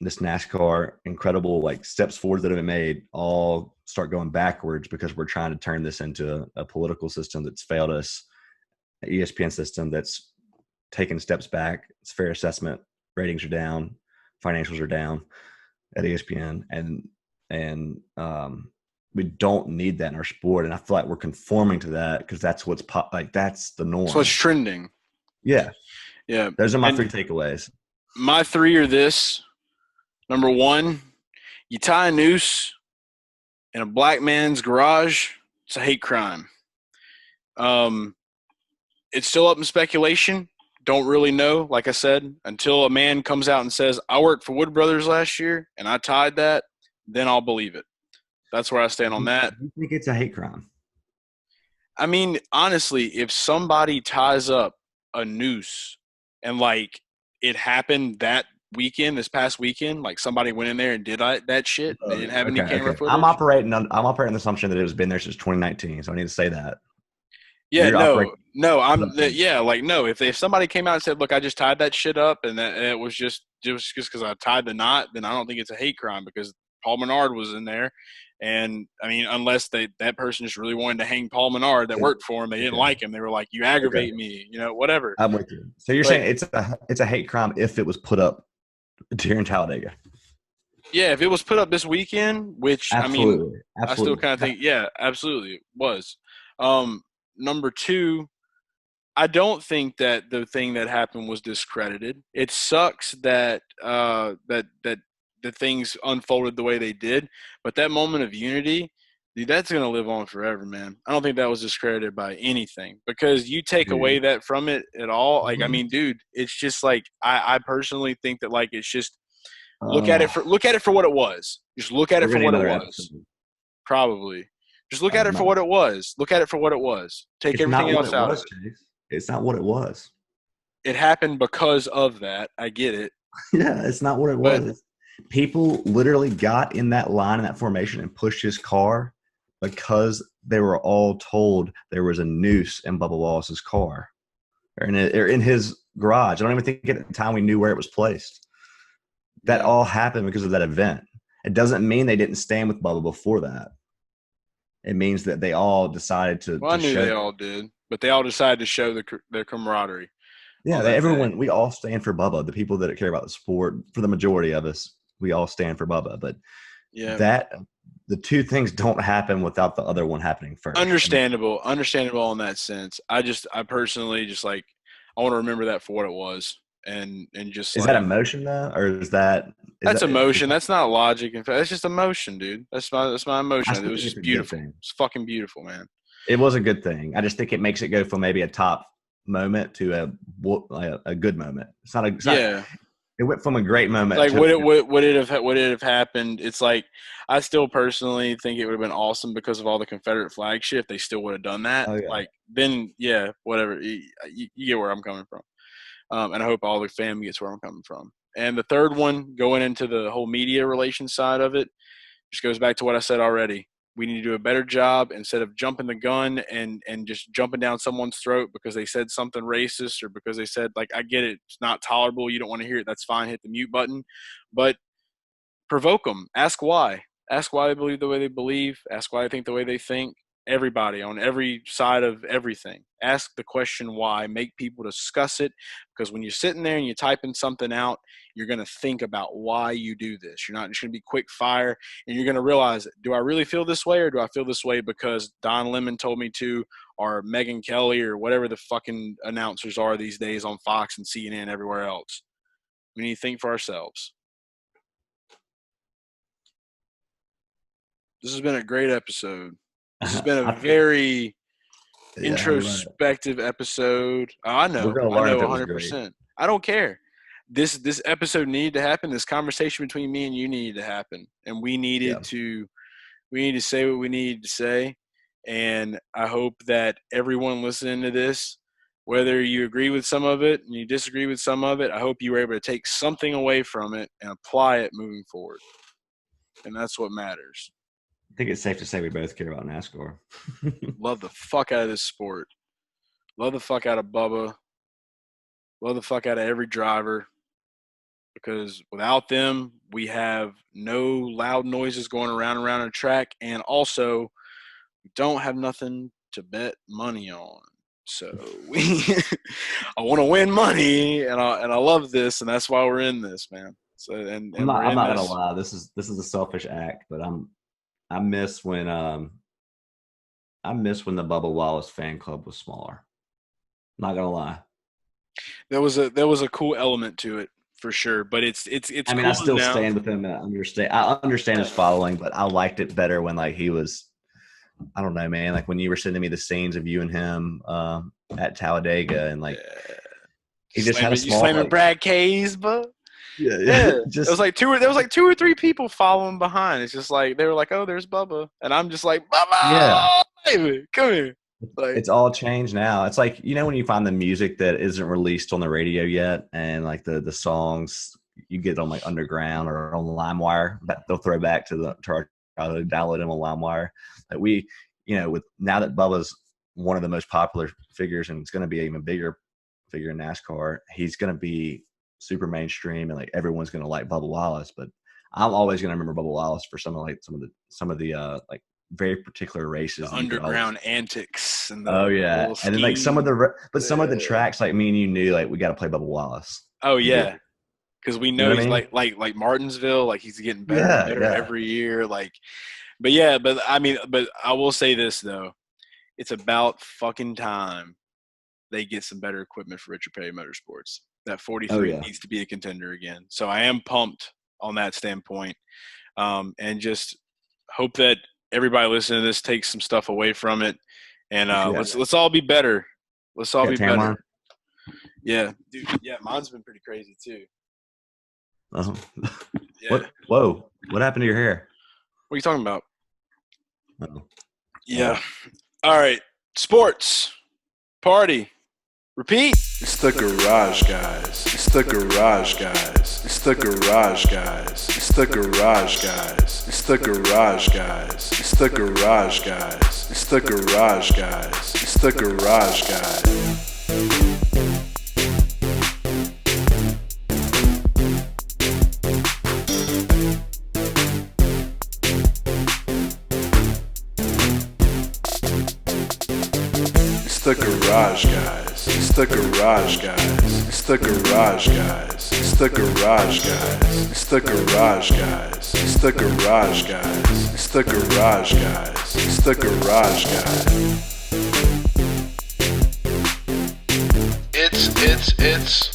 NASCAR incredible like steps forward that have been made all start going backwards because we're trying to turn this into a political system that's failed us, an ESPN system that's taken steps back. It's fair assessment. Ratings are down. Financials are down at ESPN. And we don't need that in our sport. And I feel like we're conforming to that because that's what's that's the norm. So it's trending. Yeah. Yeah. Those are my three takeaways. My three are this. Number one, you tie a noose in a black man's garage, it's a hate crime. It's still up in speculation. Don't really know, like I said, until a man comes out and says, I worked for Wood Brothers last year and I tied that, then I'll believe it. That's where I stand on that. You think it's a hate crime? I mean, honestly, if somebody ties up a noose and like it happened this past weekend, like somebody went in there and did that shit, they didn't have any camera footage. I'm operating on the assumption that it was been there since 2019, so I need to say that. Yeah, If somebody came out and said, "Look, I just tied that shit up," and it was just because I tied the knot, then I don't think it's a hate crime because Paul Menard was in there, and I mean, unless that person just really wanted to hang Paul Menard that worked for him, they didn't like him. They were like, "You aggravate me," whatever. I'm with you. So you're saying it's a hate crime if it was put up during Talladega? Yeah, if it was put up this weekend, which absolutely. I still kind of think, yeah, absolutely it was. number two, I don't think that the thing that happened was discredited. It sucks that that the things unfolded the way they did, but that moment of unity, dude, that's gonna live on forever, man. I don't think that was discredited by anything, because you take away that from it at all. Like, I mean, dude, it's just like I personally think that, like, it's just look at it for what it was. Just look at it for what it was. Probably. Just look at it for what it was. Look at it for what it was. Take everything else out of it. It's not what it was. It happened because of that. I get it. Yeah, it's not what it was. People literally got in that line, in that formation, and pushed his car because they were all told there was a noose in Bubba Wallace's car or in his garage. I don't even think at the time we knew where it was placed. That all happened because of that event. It doesn't mean they didn't stand with Bubba before that. It means that they all decided to. Well, I knew they all did, but they all decided to show their camaraderie. Yeah, everyone. We all stand for Bubba. The people that care about the sport, for the majority of us, we all stand for Bubba. But the two things don't happen without the other one happening first. Understandable in that sense. I personally just, like, I want to remember that for what it was, and just. Is that emotion though, or is that? That's emotion. That's not logic. In fact, that's just emotion, dude. That's my emotion. It was just beautiful. It's fucking beautiful, man. It was a good thing. I just think it makes it go from maybe a top moment to a good moment. It's not. It went from a great moment. Like, would it have happened? It's like, I still personally think it would have been awesome because of all the Confederate flag shit. They still would have done that. Oh, yeah. Like, then whatever. You get where I'm coming from, and I hope all the family gets where I'm coming from. And the third one, going into the whole media relations side of it, just goes back to what I said already. We need to do a better job instead of jumping the gun and just jumping down someone's throat because they said something racist or because they said, like, I get it, it's not tolerable, you don't want to hear it, that's fine, hit the mute button. But provoke them. Ask why. Ask why they believe the way they believe. Ask why they think the way they think. Everybody on every side of everything. Ask the question why. Make people discuss it, because when you're sitting there and you're typing something out, you're going to think about why you do this. You're not just going to be quick fire, and you're going to realize, do I really feel this way, or do I feel this way because Don Lemon told me to, or Megyn Kelly, or whatever the fucking announcers are these days on Fox and CNN everywhere else. We need to think for ourselves. This has been a great episode. This has been a very introspective episode. I know. We're gonna learn 100%. I don't care. This episode needed to happen. This conversation between me and you needed to happen, and we needed to say what we needed to say. And I hope that everyone listening to this, whether you agree with some of it and you disagree with some of it, I hope you were able to take something away from it and apply it moving forward. And that's what matters. I think it's safe to say we both care about NASCAR. Love the fuck out of this sport. Love the fuck out of Bubba. Love the fuck out of every driver. Because without them, we have no loud noises going around a track. And also, we don't have nothing to bet money on. So I want to win money, and I love this, and that's why we're in this, man. So I'm not gonna lie. This is a selfish act, but I miss when the Bubba Wallace fan club was smaller. Not gonna lie. There was a cool element to it for sure, but it's. I mean, I still stand with him and I understand his following, but I liked it better when, like, he was. I don't know, man. Like when you were sending me the scenes of you and him at Talladega, and like he just had a small. You slamming Brad Kays, but. Yeah. Just, there was like two or three people following behind. It's just like they were like, "Oh, there's Bubba," and I'm just like, "Bubba, baby, come here." Like, it's all changed now. It's like, you know, when you find the music that isn't released on the radio yet, and like the songs you get on like Underground or on LimeWire, that they'll throw back to our childhood, download them on LimeWire. That we, you know, with now that Bubba's one of the most popular figures and it's going to be an even bigger figure in NASCAR, he's going to be super mainstream, and like everyone's gonna like Bubba Wallace, but I'm always gonna remember Bubba Wallace for some of the like very particular races, the underground antics, and and then like some of the tracks, like me and you knew, like we got to play Bubba Wallace. Oh yeah, because we know he's like Martinsville, like he's getting better and better every year. Like, but I will say this though, it's about fucking time they get some better equipment for Richard Petty Motorsports. That 43 needs to be a contender again. So I am pumped on that standpoint, and just hope that everybody listening to this takes some stuff away from it, and let's all be better. Let's all be better. Line? Yeah, dude. Yeah, mine's been pretty crazy too. Uh-huh. Yeah. Whoa! What happened to your hair? What are you talking about? Uh-oh. Yeah. All right. Sports. Party. Repeat. It's the garage guys. It's the garage guys. It's the garage guys. It's the garage guys. It's the garage guys. It's the garage guys. It's the garage guys. It's the garage guys. It's the garage guys. It's the garage guys. It's the garage guys. It's the garage guys. It's the garage guys. It's the garage guys. It's the garage guys. It's the garage guys.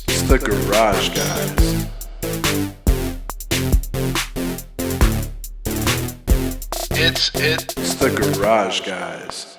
It's the garage guys. It's the garage guys.